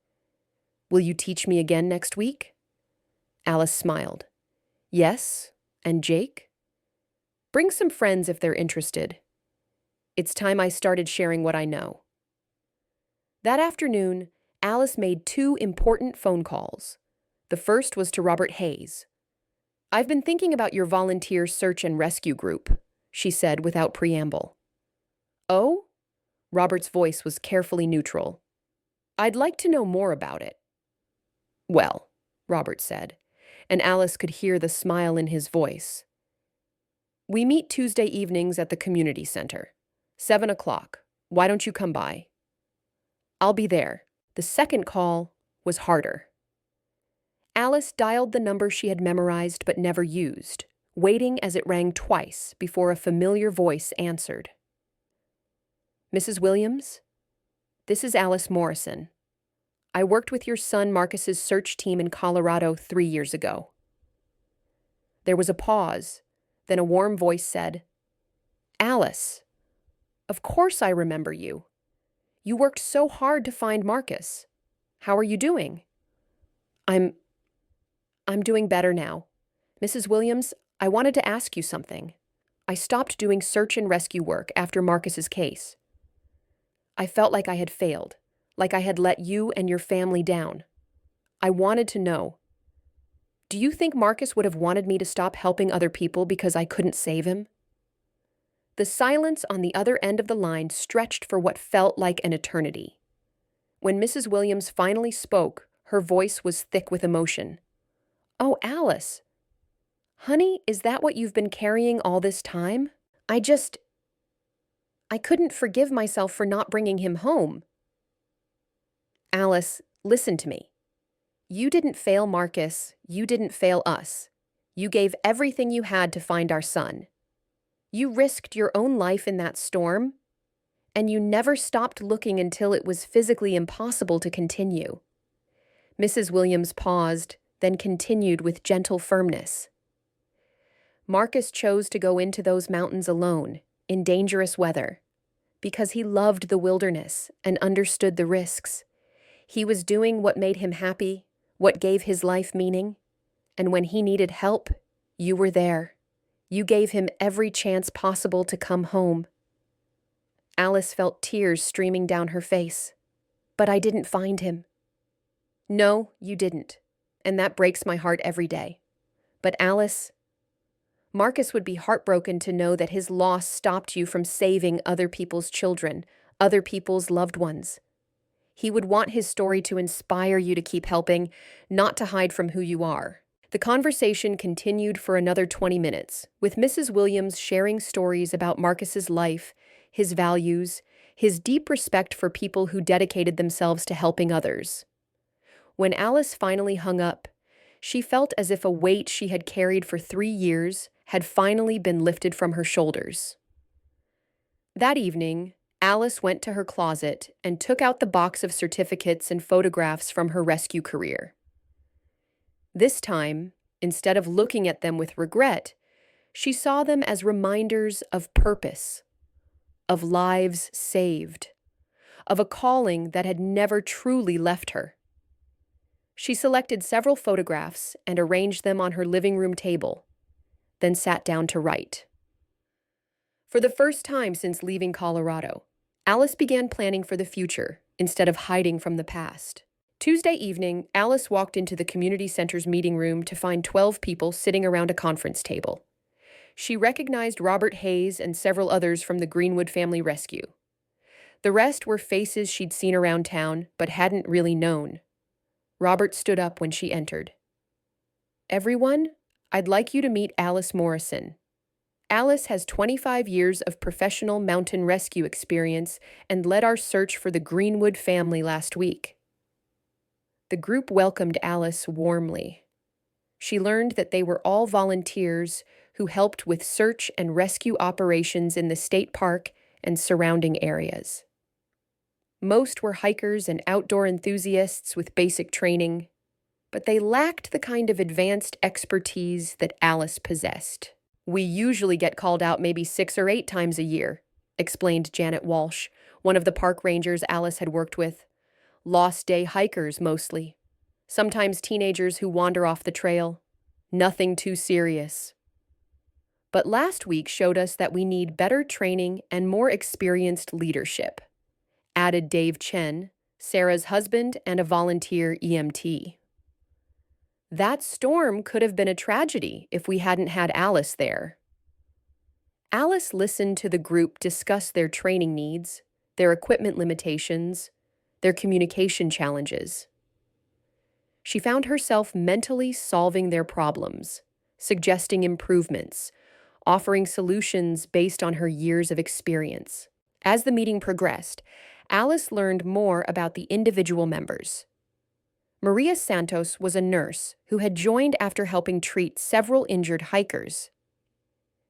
"Will you teach me again next week?" Alice smiled. "Yes, and Jake? Bring some friends if they're interested. It's time I started sharing what I know." That afternoon, Alice made 2 important phone calls. The first was to Robert Hayes. "I've been thinking about your volunteer search and rescue group," she said without preamble. "Oh?" Robert's voice was carefully neutral. "I'd like to know more about it." "Well," Robert said, and Alice could hear the smile in his voice. "We meet Tuesday evenings at the community center. 7 o'clock. Why don't you come by?" "I'll be there." The second call was harder. Alice dialed the number she had memorized but never used, waiting as it rang twice before a familiar voice answered. "Mrs. Williams? This is Alice Morrison. I worked with your son Marcus's search team in Colorado 3 years ago." There was a pause, then a warm voice said, "Alice, of course I remember you. You worked so hard to find Marcus. How are you doing?" I'm doing better now. Mrs. Williams, I wanted to ask you something. I stopped doing search and rescue work after Marcus's case. I felt like I had failed, like I had let you and your family down. I wanted to know, do you think Marcus would have wanted me to stop helping other people because I couldn't save him?" The silence on the other end of the line stretched for what felt like an eternity. When Mrs. Williams finally spoke, her voice was thick with emotion. "Oh, Alice. Honey, is that what you've been carrying all this time? I couldn't forgive myself for not bringing him home." "Alice, listen to me. You didn't fail Marcus. You didn't fail us. You gave everything you had to find our son. You risked your own life in that storm, and you never stopped looking until it was physically impossible to continue." Mrs. Williams paused, then continued with gentle firmness. "Marcus chose to go into those mountains alone, in dangerous weather, because he loved the wilderness and understood the risks. He was doing what made him happy, what gave his life meaning, and when he needed help, you were there. You gave him every chance possible to come home." Alice felt tears streaming down her face. "But I didn't find him." "No, you didn't, and that breaks my heart every day. But Alice, Marcus would be heartbroken to know that his loss stopped you from saving other people's children, other people's loved ones. He would want his story to inspire you to keep helping, not to hide from who you are." The conversation continued for another 20 minutes, with Mrs. Williams sharing stories about Marcus's life, his values, his deep respect for people who dedicated themselves to helping others. When Alice finally hung up, she felt as if a weight she had carried for 3 years had finally been lifted from her shoulders. That evening, Alice went to her closet and took out the box of certificates and photographs from her rescue career. This time, instead of looking at them with regret, she saw them as reminders of purpose, of lives saved, of a calling that had never truly left her. She selected several photographs and arranged them on her living room table, then sat down to write. For the first time since leaving Colorado, Alice began planning for the future instead of hiding from the past. Tuesday evening, Alice walked into the community center's meeting room to find 12 people sitting around a conference table. She recognized Robert Hayes and several others from the Greenwood Family Rescue. The rest were faces she'd seen around town but hadn't really known. Robert stood up when she entered. "Everyone, I'd like you to meet Alice Morrison. Alice has 25 years of professional mountain rescue experience and led our search for the Greenwood family last week." The group welcomed Alice warmly. She learned that they were all volunteers who helped with search and rescue operations in the state park and surrounding areas. Most were hikers and outdoor enthusiasts with basic training, but they lacked the kind of advanced expertise that Alice possessed. "We usually get called out maybe 6 or 8 times a year," explained Janet Walsh, one of the park rangers Alice had worked with. "Lost day hikers mostly. Sometimes teenagers who wander off the trail. Nothing too serious. But last week showed us that we need better training and more experienced leadership," added Dave Chen, Sarah's husband and a volunteer EMT. "That storm could have been a tragedy if we hadn't had Alice there." Alice listened to the group discuss their training needs, their equipment limitations, their communication challenges. She found herself mentally solving their problems, suggesting improvements, offering solutions based on her years of experience. As the meeting progressed, Alice learned more about the individual members. Maria Santos was a nurse who had joined after helping treat several injured hikers.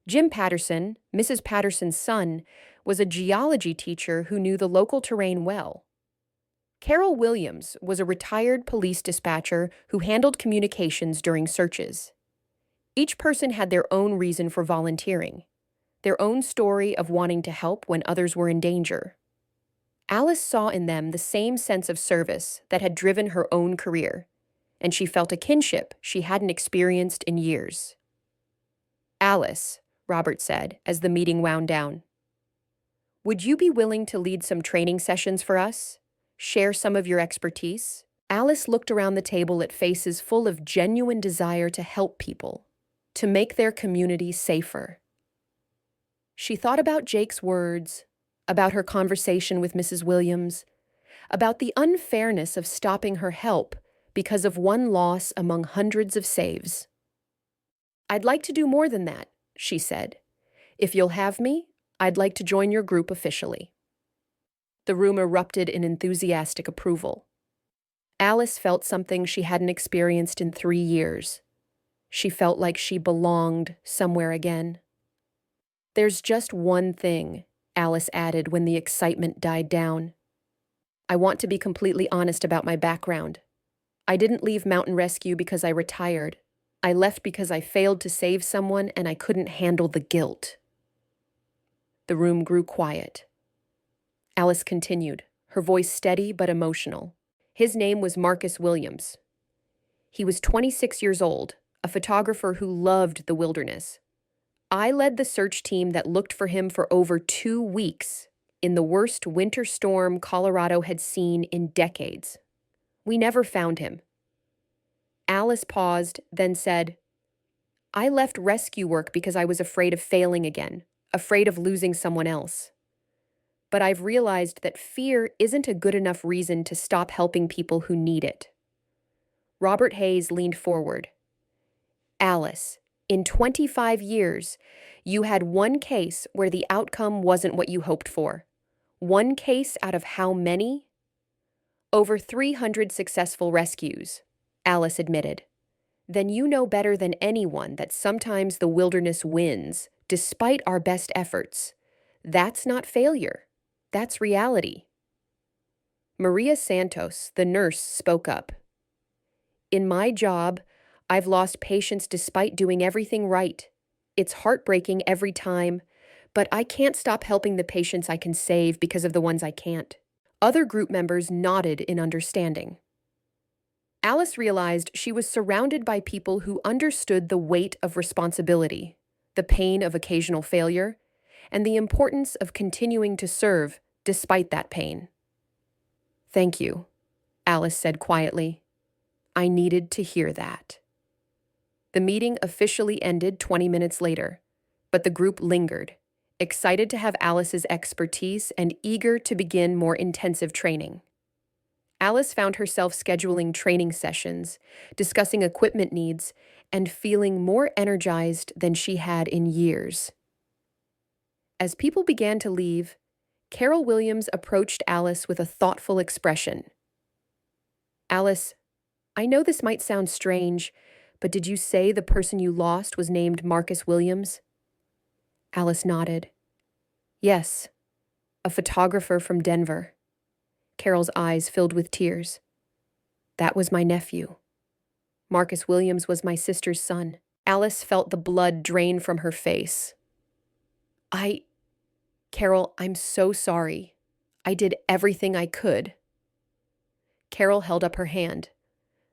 Jim Patterson, Mrs. Patterson's son, was a geology teacher who knew the local terrain well. Carol Williams was a retired police dispatcher who handled communications during searches. Each person had their own reason for volunteering, their own story of wanting to help when others were in danger. Alice saw in them the same sense of service that had driven her own career, and she felt a kinship she hadn't experienced in years. "Alice," Robert said as the meeting wound down, "would you be willing to lead some training sessions for us? Share some of your expertise?" Alice looked around the table at faces full of genuine desire to help people, to make their community safer. She thought about Jake's words, about her conversation with Mrs. Williams, about the unfairness of stopping her help because of one loss among hundreds of saves. "I'd like to do more than that," she said. "If you'll have me, I'd like to join your group officially." The room erupted in enthusiastic approval. Alice felt something she hadn't experienced in 3 years. She felt like she belonged somewhere again. "There's just one thing," Alice added when the excitement died down. "I want to be completely honest about my background. I didn't leave mountain rescue because I retired. I left because I failed to save someone and I couldn't handle the guilt." The room grew quiet. Alice continued, her voice steady but emotional. His name was Marcus Williams. He was 26 years old, a photographer who loved the wilderness. I led the search team that looked for him for over 2 weeks in the worst winter storm Colorado had seen in decades. We never found him. Alice paused, then said, "I left rescue work because I was afraid of failing again, afraid of losing someone else. But I've realized that fear isn't a good enough reason to stop helping people who need it." Robert Hayes leaned forward. "Alice, In 25 years, you had one case where the outcome wasn't what you hoped for. One case out of how many? Over 300 successful rescues, Alice admitted. Then you know better than anyone that sometimes the wilderness wins, despite our best efforts. That's not failure. That's reality. Maria Santos, the nurse, spoke up. In my job, I've lost patients despite doing everything right. It's heartbreaking every time, but I can't stop helping the patients I can save because of the ones I can't. Other group members nodded in understanding. Alice realized she was surrounded by people who understood the weight of responsibility, the pain of occasional failure, and the importance of continuing to serve despite that pain. Thank you, Alice said quietly. I needed to hear that. The meeting officially ended 20 minutes later, but the group lingered, excited to have Alice's expertise and eager to begin more intensive training. Alice found herself scheduling training sessions, discussing equipment needs, and feeling more energized than she had in years. As people began to leave, Carol Williams approached Alice with a thoughtful expression. Alice, I know this might sound strange, but did you say the person you lost was named Marcus Williams? Alice nodded. Yes, a photographer from Denver. Carol's eyes filled with tears. That was my nephew. Marcus Williams was my sister's son. Alice felt the blood drain from her face. Carol, I'm so sorry. I did everything I could. Carol held up her hand.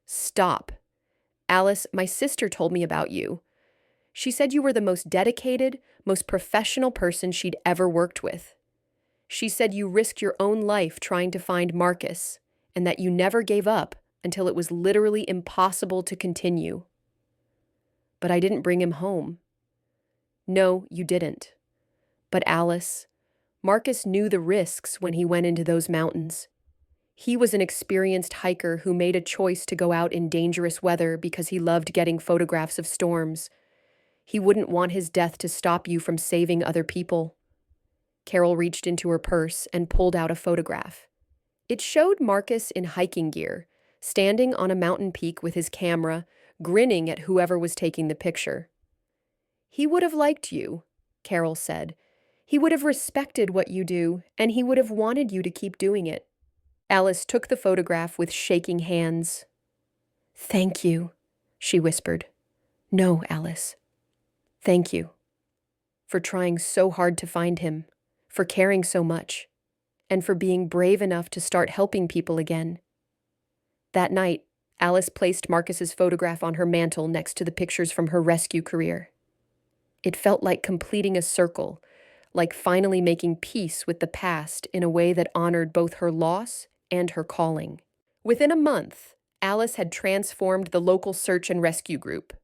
Stop. Alice, my sister told me about you. She said you were the most dedicated, most professional person she'd ever worked with. She said you risked your own life trying to find Marcus, and that you never gave up until it was literally impossible to continue. But I didn't bring him home. No, you didn't. But Alice, Marcus knew the risks when he went into those mountains. He was an experienced hiker who made a choice to go out in dangerous weather because he loved getting photographs of storms. He wouldn't want his death to stop you from saving other people. Carol reached into her purse and pulled out a photograph. It showed Marcus in hiking gear, standing on a mountain peak with his camera, grinning at whoever was taking the picture. He would have liked you, Carol said. He would have respected what you do, and he would have wanted you to keep doing it. Alice took the photograph with shaking hands. Thank you, she whispered. No, Alice. Thank you. For trying so hard to find him, for caring so much, and for being brave enough to start helping people again. That night, Alice placed Marcus's photograph on her mantle next to the pictures from her rescue career. It felt like completing a circle, like finally making peace with the past in a way that honored both her loss and her calling. Within a month, Alice had transformed the local search and rescue group.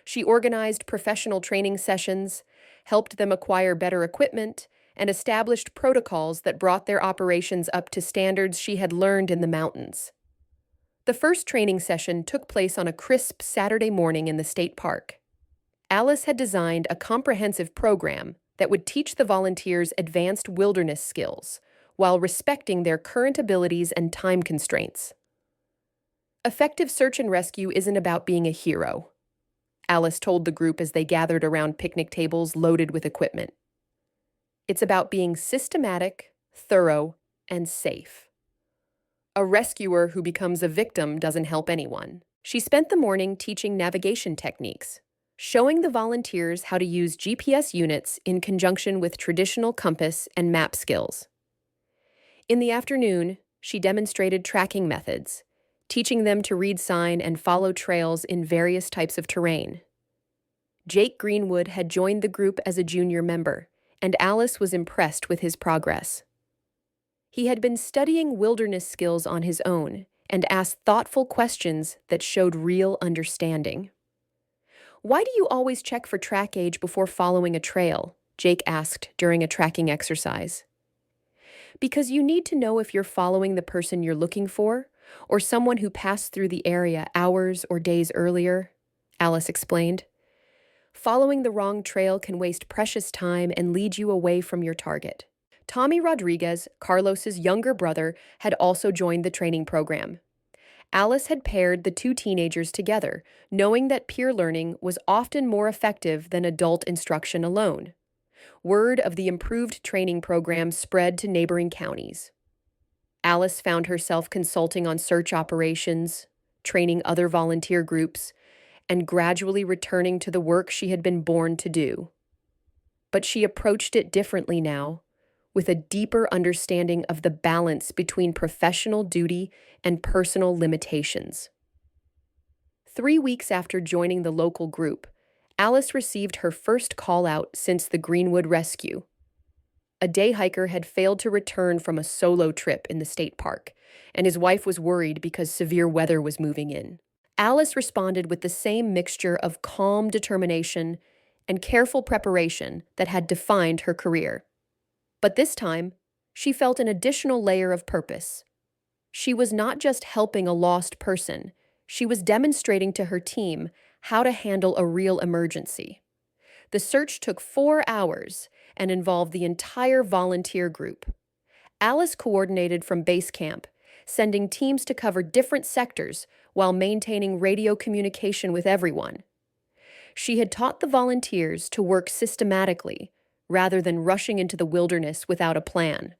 She organized professional training sessions, helped them acquire better equipment, and established protocols that brought their operations up to standards she had learned in the mountains. The first training session took place on a crisp Saturday morning in the state park. Alice had designed a comprehensive program that would teach the volunteers advanced wilderness skills while respecting their current abilities and time constraints. Effective search and rescue isn't about being a hero, Alice told the group as they gathered around picnic tables loaded with equipment. It's about being systematic, thorough, and safe. A rescuer who becomes a victim doesn't help anyone. She spent the morning teaching navigation techniques, showing the volunteers how to use GPS units in conjunction with traditional compass and map skills. In the afternoon, she demonstrated tracking methods, teaching them to read sign and follow trails in various types of terrain. Jake Greenwood had joined the group as a junior member, and Alice was impressed with his progress. He had been studying wilderness skills on his own and asked thoughtful questions that showed real understanding. Why do you always check for track age before following a trail? Jake asked during a tracking exercise. Because you need to know if you're following the person you're looking for, or someone who passed through the area hours or days earlier, Alice explained. Following the wrong trail can waste precious time and lead you away from your target. Tommy Rodriguez, Carlos's younger brother, had also joined the training program. Alice had paired the two teenagers together, knowing that peer learning was often more effective than adult instruction alone. Word of the improved training program spread to neighboring counties. Alice found herself consulting on search operations, training other volunteer groups, and gradually returning to the work she had been born to do. But she approached it differently now, with a deeper understanding of the balance between professional duty and personal limitations. 3 weeks after joining the local group, Alice received her first call-out since the Greenwood rescue. A day hiker had failed to return from a solo trip in the state park, and his wife was worried because severe weather was moving in. Alice responded with the same mixture of calm determination and careful preparation that had defined her career. But this time, she felt an additional layer of purpose. She was not just helping a lost person, she was demonstrating to her team how to handle a real emergency. The search took 4 hours and involved the entire volunteer group. Alice coordinated from base camp, sending teams to cover different sectors while maintaining radio communication with everyone. She had taught the volunteers to work systematically, rather than rushing into the wilderness without a plan.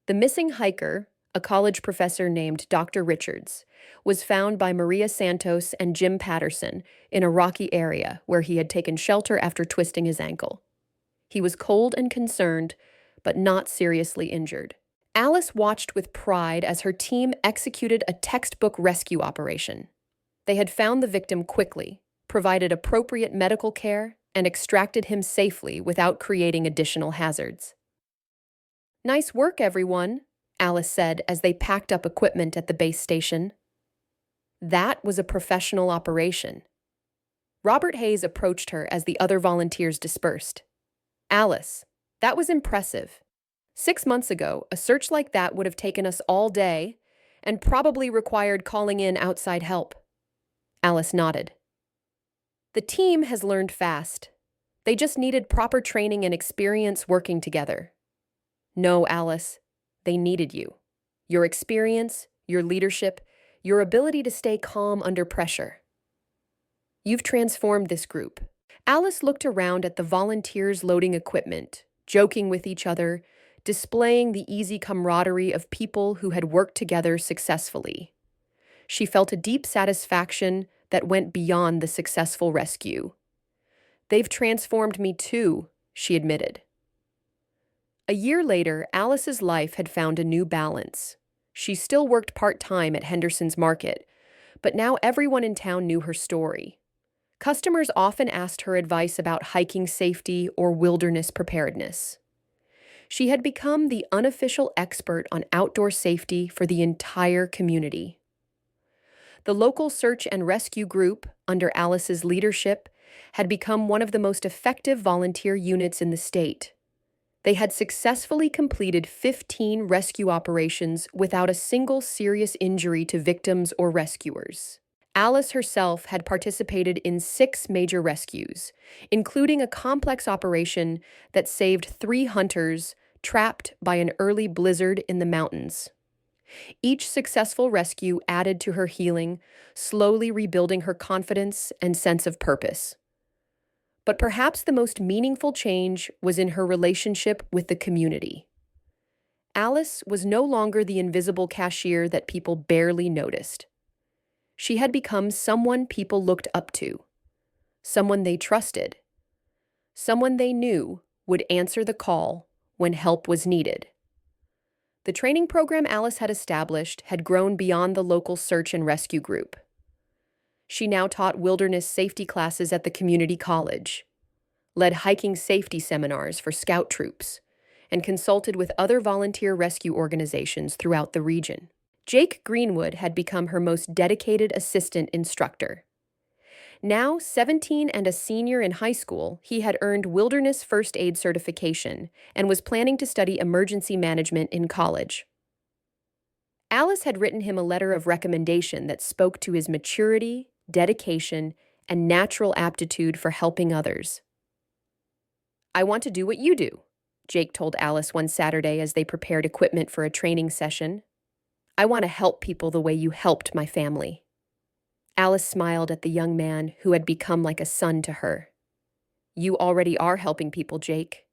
The missing hiker, a college professor named Dr. Richards, was found by Maria Santos and Jim Patterson in a rocky area where he had taken shelter after twisting his ankle. He was cold and concerned, but not seriously injured. Alice watched with pride as her team executed a textbook rescue operation. They had found the victim quickly, provided appropriate medical care, and extracted him safely without creating additional hazards. "Nice work, everyone," Alice said as they packed up equipment at the base station. That was a professional operation. Robert Hayes approached her as the other volunteers dispersed. "Alice, that was impressive. 6 months ago, a search like that would have taken us all day and probably required calling in outside help." Alice nodded. "The team has learned fast. They just needed proper training and experience working together." "No, Alice, they needed you. Your experience, your leadership, your ability to stay calm under pressure. You've transformed this group." Alice looked around at the volunteers loading equipment, joking with each other, displaying the easy camaraderie of people who had worked together successfully. She felt a deep satisfaction that went beyond the successful rescue. "They've transformed me too," she admitted. A year later, Alice's life had found a new balance. She still worked part-time at Henderson's Market, but now everyone in town knew her story. Customers often asked her advice about hiking safety or wilderness preparedness. She had become the unofficial expert on outdoor safety for the entire community. The local search and rescue group, under Alice's leadership, had become one of the most effective volunteer units in the state. They had successfully completed 15 rescue operations without a single serious injury to victims or rescuers. Alice herself had participated in 6 major rescues, including a complex operation that saved 3 hunters trapped by an early blizzard in the mountains. Each successful rescue added to her healing, slowly rebuilding her confidence and sense of purpose. But perhaps the most meaningful change was in her relationship with the community. Alice was no longer the invisible cashier that people barely noticed. She had become someone people looked up to, someone they trusted, someone they knew would answer the call when help was needed. The training program Alice had established had grown beyond the local search and rescue group. She now taught wilderness safety classes at the community college, led hiking safety seminars for scout troops, and consulted with other volunteer rescue organizations throughout the region. Jake Greenwood had become her most dedicated assistant instructor. Now 17 and a senior in high school, he had earned wilderness first aid certification and was planning to study emergency management in college. Alice had written him a letter of recommendation that spoke to his maturity, dedication, and natural aptitude for helping others. "I want to do what you do," Jake told Alice one Saturday as they prepared equipment for a training session. "I want to help people the way you helped my family." Alice smiled at the young man who had become like a son to her. "You already are helping people, Jake.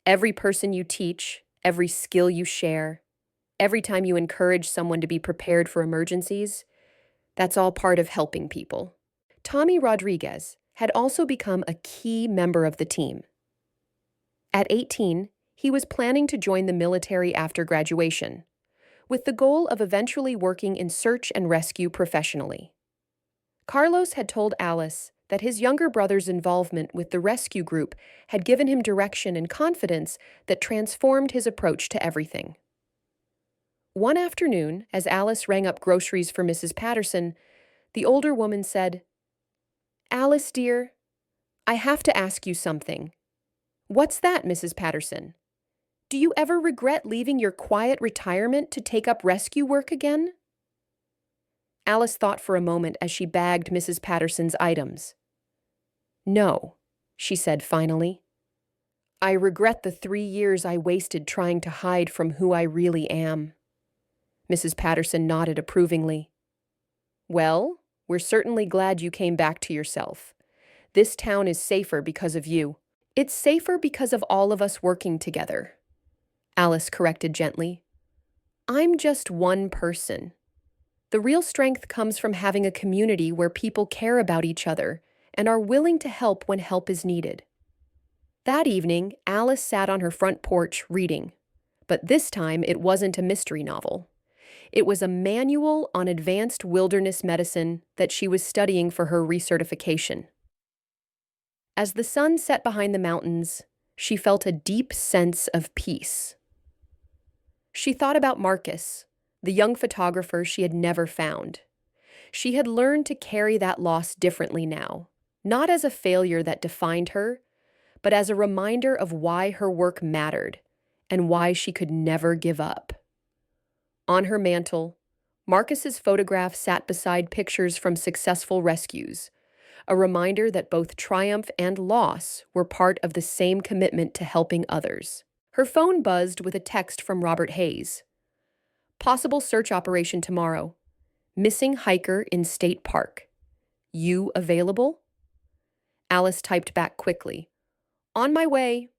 Every person you teach, every skill you share, every time you encourage someone to be prepared for emergencies, that's all part of helping people." Tommy Rodriguez had also become a key member of the team. At 18, he was planning to join the military after graduation, with the goal of eventually working in search and rescue professionally. Carlos had told Alice that his younger brother's involvement with the rescue group had given him direction and confidence that transformed his approach to everything. One afternoon, as Alice rang up groceries for Mrs. Patterson, the older woman said, "Alice, dear, I have to ask you something." "What's that, Mrs. Patterson? Do you ever regret leaving your quiet retirement to take up rescue work again?" Alice thought for a moment as she bagged Mrs. Patterson's items. "No," she said finally. "I regret the 3 years I wasted trying to hide from who I really am." Mrs. Patterson nodded approvingly. "Well, we're certainly glad you came back to yourself. This town is safer because of you." "It's safer because of all of us working together," Alice corrected gently. "I'm just one person. The real strength comes from having a community where people care about each other and are willing to help when help is needed." That evening, Alice sat on her front porch reading, but this time it wasn't a mystery novel. It was a manual on advanced wilderness medicine that she was studying for her recertification. As the sun set behind the mountains, she felt a deep sense of peace. She thought about Marcus, the young photographer she had never found. She had learned to carry that loss differently now, not as a failure that defined her, but as a reminder of why her work mattered and why she could never give up. On her mantle, Marcus's photograph sat beside pictures from successful rescues, a reminder that both triumph and loss were part of the same commitment to helping others. Her phone buzzed with a text from Robert Hayes. "Possible search operation tomorrow. Missing hiker in State Park. You available?" Alice typed back quickly. "On my way."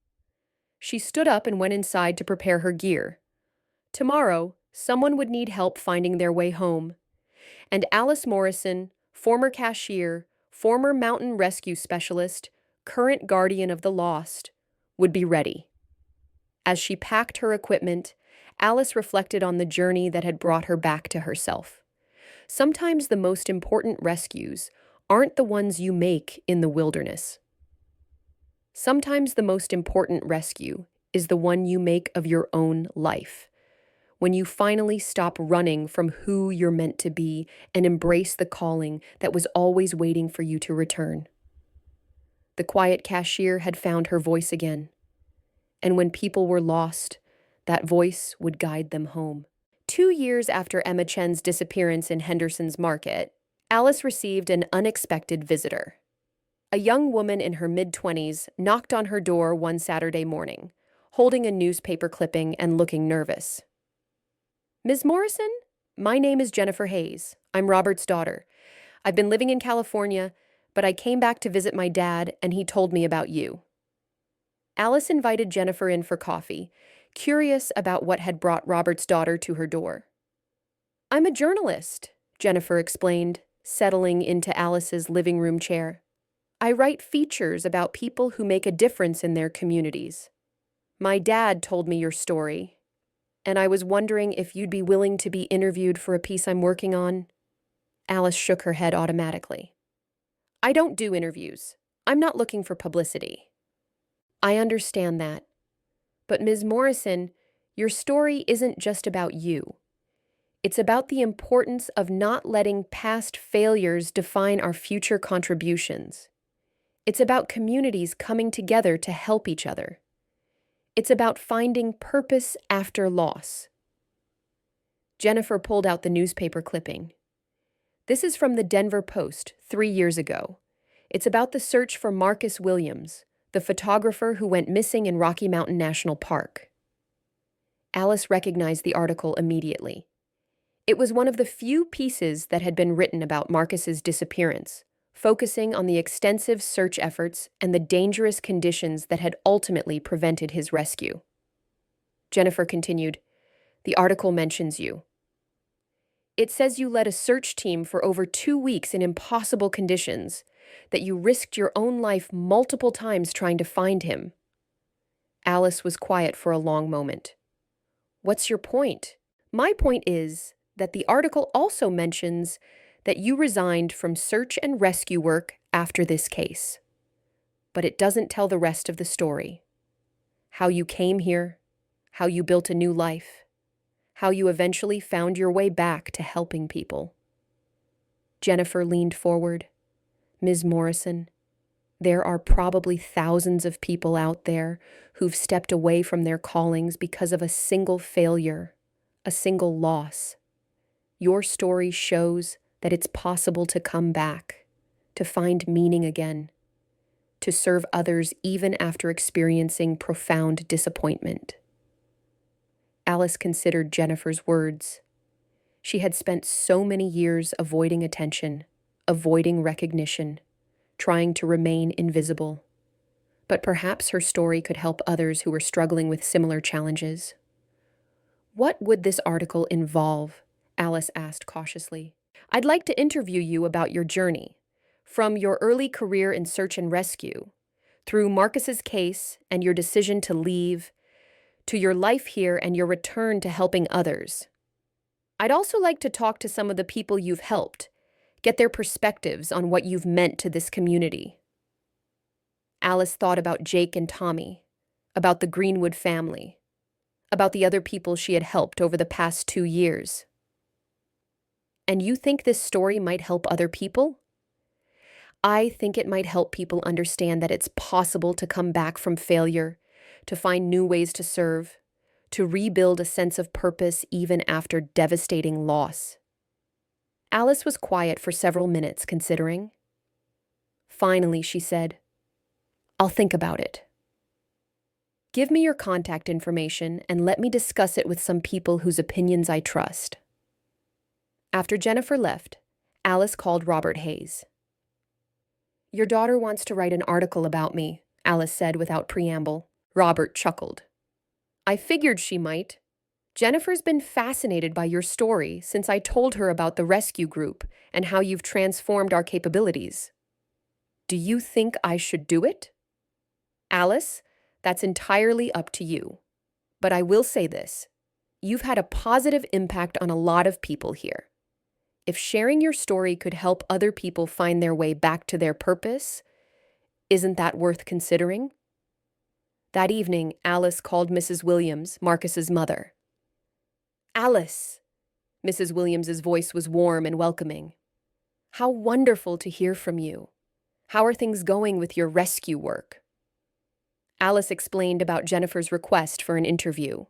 She stood up and went inside to prepare her gear. Tomorrow, someone would need help finding their way home. And Alice Morrison, former cashier, former mountain rescue specialist, current guardian of the lost, would be ready. As she packed her equipment, Alice reflected on the journey that had brought her back to herself. Sometimes the most important rescues aren't the ones you make in the wilderness. Sometimes the most important rescue is the one you make of your own life, when you finally stop running from who you're meant to be and embrace the calling that was always waiting for you to return. The quiet cashier had found her voice again, and when people were lost, that voice would guide them home. 2 years after Emma Chen's disappearance in Henderson's Market, Alice received an unexpected visitor. A young woman in her mid-20s knocked on her door one Saturday morning, holding a newspaper clipping and looking nervous. "Ms. Morrison? My name is Jennifer Hayes. I'm Robert's daughter. I've been living in California, but I came back to visit my dad, and he told me about you." Alice invited Jennifer in for coffee, curious about what had brought Robert's daughter to her door. "I'm a journalist," Jennifer explained, settling into Alice's living room chair. "I write features about people who make a difference in their communities. My dad told me your story, and I was wondering if you'd be willing to be interviewed for a piece I'm working on." Alice shook her head automatically. "I don't do interviews. I'm not looking for publicity." "I understand that. But Ms. Morrison, your story isn't just about you. It's about the importance of not letting past failures define our future contributions. It's about communities coming together to help each other. It's about finding purpose after loss." Jennifer pulled out the newspaper clipping. "This is from the Denver Post 3 years ago. It's about the search for Marcus Williams, the photographer who went missing in Rocky Mountain National Park. Alice recognized the article immediately. It was one of the few pieces that had been written about Marcus's disappearance, focusing on the extensive search efforts and the dangerous conditions that had ultimately prevented his rescue. Jennifer continued, "The article mentions you. It says you led a search team for over 2 weeks in impossible conditions, that you risked your own life multiple times trying to find him." Alice was quiet for a long moment. "What's your point?" "My point is that the article also mentions that you resigned from search and rescue work after this case. But it doesn't tell the rest of the story. How you came here, how you built a new life, how you eventually found your way back to helping people." Jennifer leaned forward. "Ms. Morrison, there are probably thousands of people out there who've stepped away from their callings because of a single failure, a single loss. Your story shows that it's possible to come back, to find meaning again, to serve others even after experiencing profound disappointment." Alice considered Jennifer's words. She had spent so many years avoiding attention, avoiding recognition, trying to remain invisible. But perhaps her story could help others who were struggling with similar challenges. "What would this article involve?" Alice asked cautiously. "I'd like to interview you about your journey, from your early career in search and rescue, through Marcus's case and your decision to leave, to your life here and your return to helping others. I'd also like to talk to some of the people you've helped, get their perspectives on what you've meant to this community." Alice thought about Jake and Tommy, about the Greenwood family, about the other people she had helped over the past 2 years. "And you think this story might help other people?" "I think it might help people understand that it's possible to come back from failure, to find new ways to serve, to rebuild a sense of purpose even after devastating loss." Alice was quiet for several minutes, considering. Finally, she said, "I'll think about it. Give me your contact information and let me discuss it with some people whose opinions I trust." After Jennifer left, Alice called Robert Hayes. "Your daughter wants to write an article about me," Alice said without preamble. Robert chuckled. "I figured she might. Jennifer's been fascinated by your story since I told her about the rescue group and how you've transformed our capabilities. Do you think I should do it?" "Alice, that's entirely up to you. But I will say this. You've had a positive impact on a lot of people here. If sharing your story could help other people find their way back to their purpose, isn't that worth considering?" That evening, Alice called Mrs. Williams, Marcus's mother. "Alice!" Mrs. Williams's voice was warm and welcoming. "How wonderful to hear from you. How are things going with your rescue work?" Alice explained about Jennifer's request for an interview.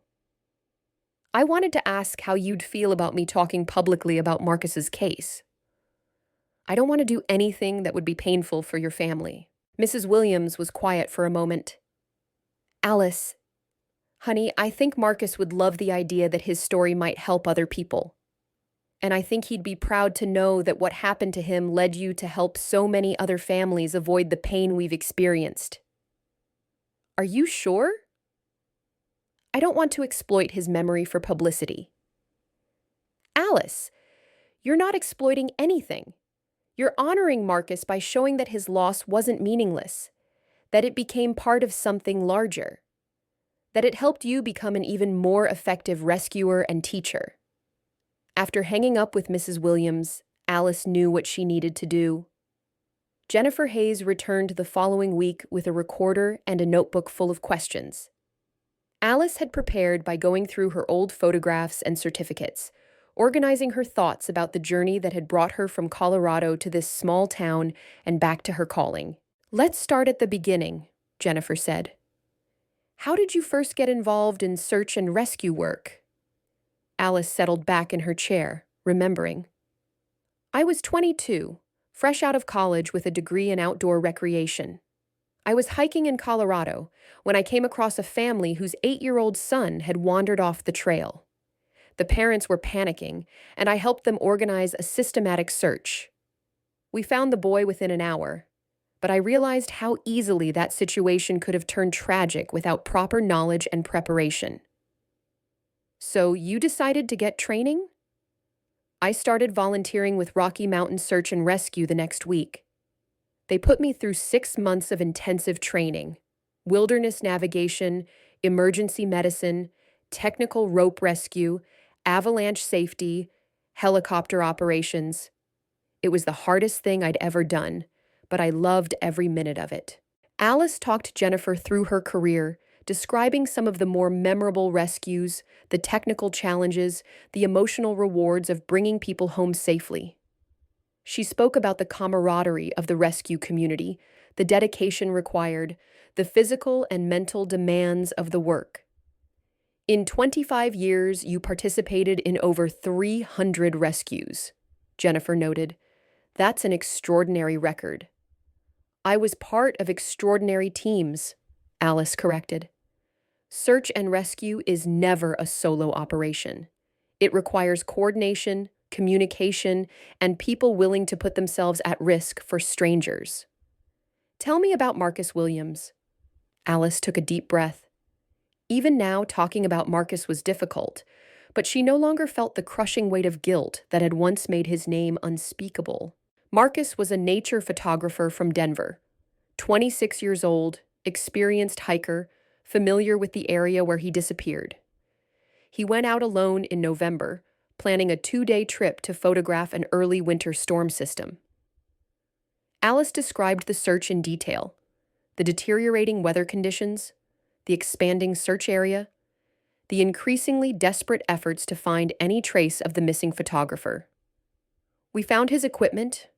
"I wanted to ask how you'd feel about me talking publicly about Marcus's case. I don't want to do anything that would be painful for your family." Mrs. Williams was quiet for a moment. "Alice, honey, I think Marcus would love the idea that his story might help other people. And I think he'd be proud to know that what happened to him led you to help so many other families avoid the pain we've experienced. Are you sure? I don't want to exploit his memory for publicity." "Alice, you're not exploiting anything. You're honoring Marcus by showing that his loss wasn't meaningless, that it became part of something larger, that it helped you become an even more effective rescuer and teacher." After hanging up with Mrs. Williams, Alice knew what she needed to do. Jennifer Hayes returned the following week with a recorder and a notebook full of questions. Alice had prepared by going through her old photographs and certificates, organizing her thoughts about the journey that had brought her from Colorado to this small town and back to her calling. "Let's start at the beginning," Jennifer said. "How did you first get involved in search and rescue work?" Alice settled back in her chair, remembering. "I was 22, fresh out of college with a degree in outdoor recreation. I was hiking in Colorado when I came across a family whose 8-year-old son had wandered off the trail. The parents were panicking, and I helped them organize a systematic search. We found the boy within an hour, but I realized how easily that situation could have turned tragic without proper knowledge and preparation. So you decided to get training? I started volunteering with Rocky Mountain Search and Rescue the next week. They put me through 6 months of intensive training: wilderness navigation, emergency medicine, technical rope rescue, avalanche safety, helicopter operations. It was the hardest thing I'd ever done, but I loved every minute of it. Alice talked Jennifer through her career, describing some of the more memorable rescues, the technical challenges, the emotional rewards of bringing people home safely. She spoke about the camaraderie of the rescue community, the dedication required, the physical and mental demands of the work. In 25 years, you participated in over 300 rescues, Jennifer noted. That's an extraordinary record. I was part of extraordinary teams, Alice corrected. Search and rescue is never a solo operation. It requires coordination, communication, and people willing to put themselves at risk for strangers. Tell me about Marcus Williams. Alice took a deep breath. Even now, talking about Marcus was difficult, but she no longer felt the crushing weight of guilt that had once made his name unspeakable. Marcus was a nature photographer from Denver, 26 years old, experienced hiker, familiar with the area where he disappeared. He went out alone in November, planning a 2-day trip to photograph an early winter storm system. Alice described the search in detail: the deteriorating weather conditions, the expanding search area, the increasingly desperate efforts to find any trace of the missing photographer. We found his equipment,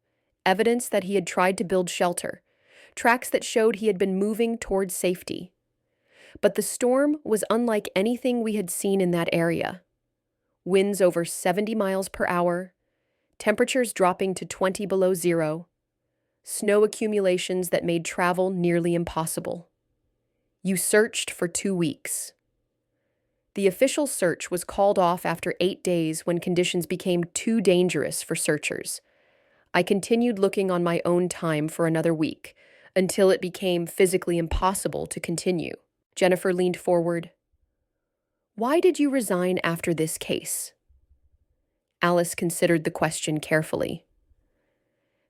evidence that he had tried to build shelter, tracks that showed he had been moving toward safety. But the storm was unlike anything we had seen in that area. Winds over 70 miles per hour, temperatures dropping to 20 below zero, snow accumulations that made travel nearly impossible. You searched for 2 weeks. The official search was called off after 8 days when conditions became too dangerous for searchers. I continued looking on my own time for another week, until it became physically impossible to continue. Jennifer leaned forward. Why did you resign after this case? Alice considered the question carefully.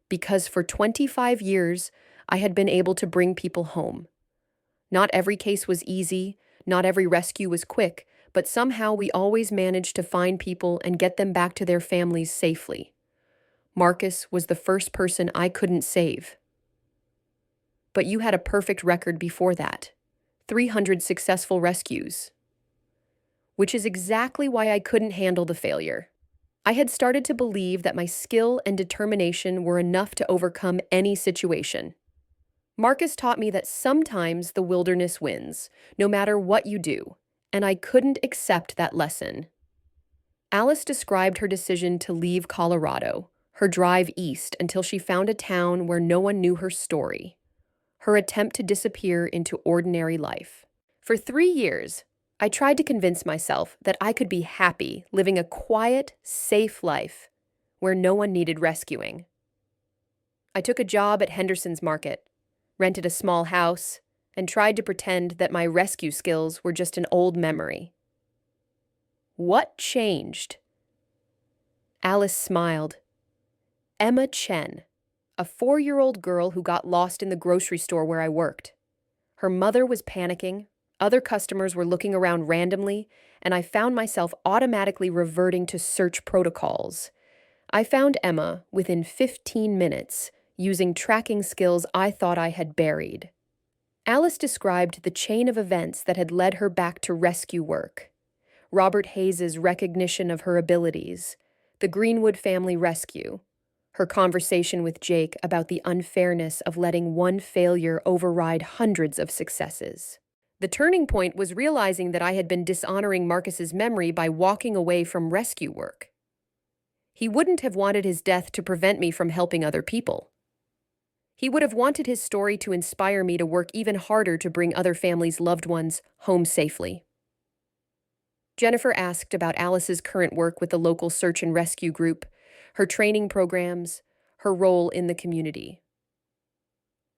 Because for 25 years, I had been able to bring people home. Not every case was easy, not every rescue was quick, but somehow we always managed to find people and get them back to their families safely. Marcus was the first person I couldn't save. But you had a perfect record before that: 300 successful rescues. Which is exactly why I couldn't handle the failure. I had started to believe that my skill and determination were enough to overcome any situation. Marcus taught me that sometimes the wilderness wins, no matter what you do, and I couldn't accept that lesson. Alice described her decision to leave Colorado, her drive east until she found a town where no one knew her story, her attempt to disappear into ordinary life. For 3 years, I tried to convince myself that I could be happy living a quiet, safe life where no one needed rescuing. I took a job at Henderson's Market, rented a small house, and tried to pretend that my rescue skills were just an old memory. What changed? Alice smiled. Emma Chen, a 4-year-old girl who got lost in the grocery store where I worked. Her mother was panicking, other customers were looking around randomly, and I found myself automatically reverting to search protocols. I found Emma within 15 minutes, using tracking skills I thought I had buried. Alice described the chain of events that had led her back to rescue work: Robert Hayes's recognition of her abilities, the Greenwood family rescue, her conversation with Jake about the unfairness of letting one failure override hundreds of successes. The turning point was realizing that I had been dishonoring Marcus's memory by walking away from rescue work. He wouldn't have wanted his death to prevent me from helping other people. He would have wanted his story to inspire me to work even harder to bring other families' loved ones home safely. Jennifer asked about Alice's current work with the local search and rescue group, her training programs, her role in the community.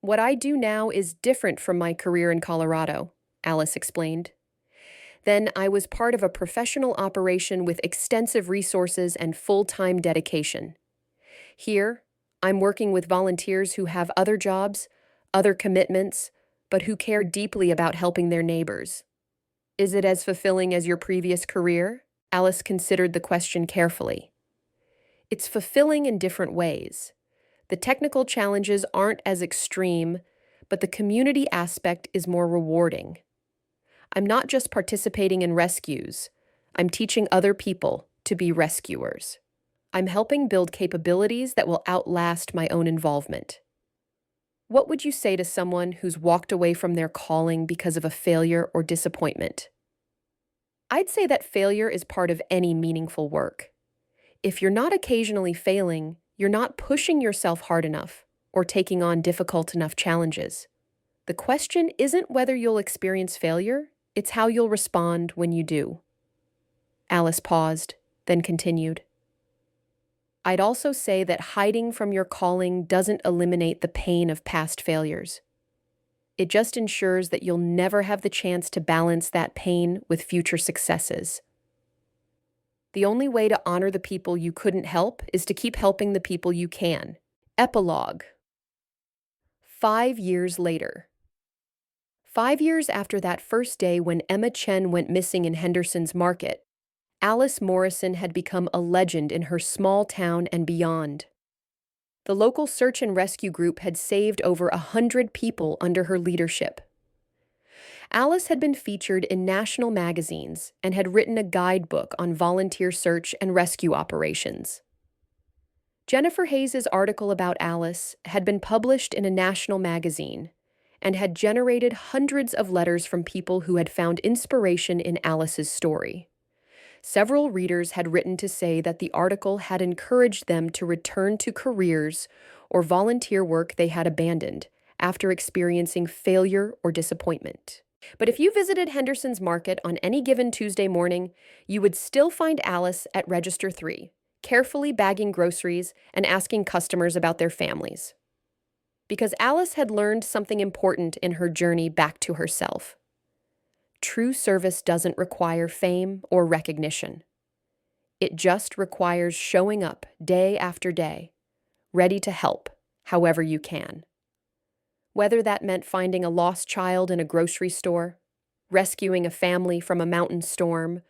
What I do now is different from my career in Colorado, Alice explained. Then I was part of a professional operation with extensive resources and full-time dedication. Here, I'm working with volunteers who have other jobs, other commitments, but who care deeply about helping their neighbors. Is it as fulfilling as your previous career? Alice considered the question carefully. It's fulfilling in different ways. The technical challenges aren't as extreme, but the community aspect is more rewarding. I'm not just participating in rescues. I'm teaching other people to be rescuers. I'm helping build capabilities that will outlast my own involvement. What would you say to someone who's walked away from their calling because of a failure or disappointment? I'd say that failure is part of any meaningful work. If you're not occasionally failing, you're not pushing yourself hard enough or taking on difficult enough challenges. The question isn't whether you'll experience failure, it's how you'll respond when you do. Alice paused, then continued. I'd also say that hiding from your calling doesn't eliminate the pain of past failures. It just ensures that you'll never have the chance to balance that pain with future successes. The only way to honor the people you couldn't help is to keep helping the people you can. Epilogue. 5 years later. 5 years after that first day when Emma Chen went missing in Henderson's Market, Alice Morrison had become a legend in her small town and beyond. The local search and rescue group had saved over 100 people under her leadership. Alice had been featured in national magazines and had written a guidebook on volunteer search and rescue operations. Jennifer Hayes's article about Alice had been published in a national magazine and had generated hundreds of letters from people who had found inspiration in Alice's story. Several readers had written to say that the article had encouraged them to return to careers or volunteer work they had abandoned after experiencing failure or disappointment. But if you visited Henderson's Market on any given Tuesday morning, you would still find Alice at Register 3, carefully bagging groceries and asking customers about their families. Because Alice had learned something important in her journey back to herself. True service doesn't require fame or recognition. It just requires showing up day after day, ready to help however you can. Whether that meant finding a lost child in a grocery store, rescuing a family from a mountain storm,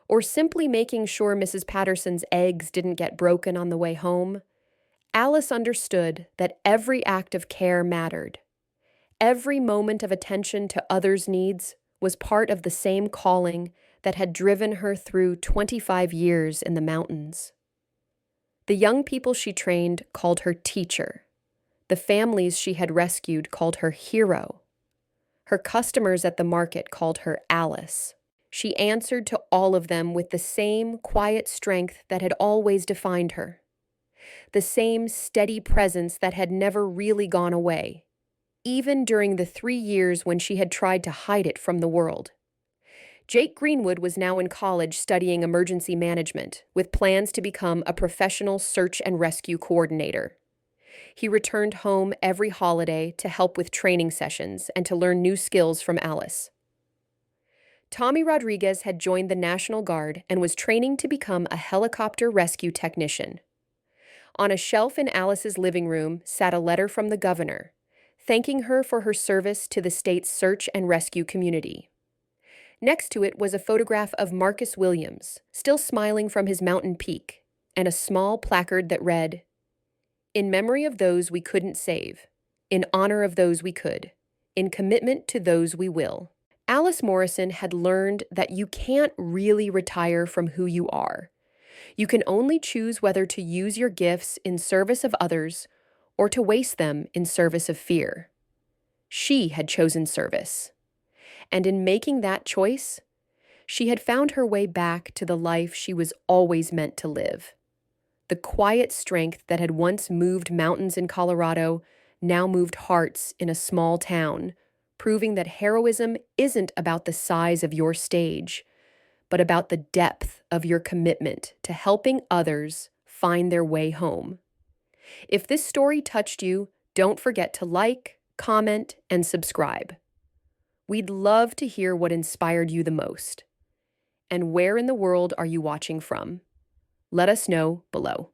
or simply making sure Mrs. Patterson's eggs didn't get broken on the way home, Alice understood that every act of care mattered. Every moment of attention to others' needs was part of the same calling that had driven her through 25 years in the mountains. The young people she trained called her teacher. The families she had rescued called her hero. Her customers at the market called her Alice. She answered to all of them with the same quiet strength that had always defined her. The same steady presence that had never really gone away, even during the 3 years when she had tried to hide it from the world. Jake Greenwood was now in college studying emergency management, with plans to become a professional search and rescue coordinator. He returned home every holiday to help with training sessions and to learn new skills from Alice. Tommy Rodriguez had joined the National Guard and was training to become a helicopter rescue technician. On a shelf in Alice's living room sat a letter from the governor, thanking her for her service to the state's search and rescue community. Next to it was a photograph of Marcus Williams, still smiling from his mountain peak, and a small placard that read, "In memory of those we couldn't save, in honor of those we could, in commitment to those we will." Alice Morrison had learned that you can't really retire from who you are. You can only choose whether to use your gifts in service of others or to waste them in service of fear. She had chosen service. And in making that choice, she had found her way back to the life she was always meant to live. The quiet strength that had once moved mountains in Colorado now moved hearts in a small town, proving that heroism isn't about the size of your stage, but about the depth of your commitment to helping others find their way home. If this story touched you, don't forget to like, comment, and subscribe. We'd love to hear what inspired you the most. And where in the world are you watching from? Let us know below.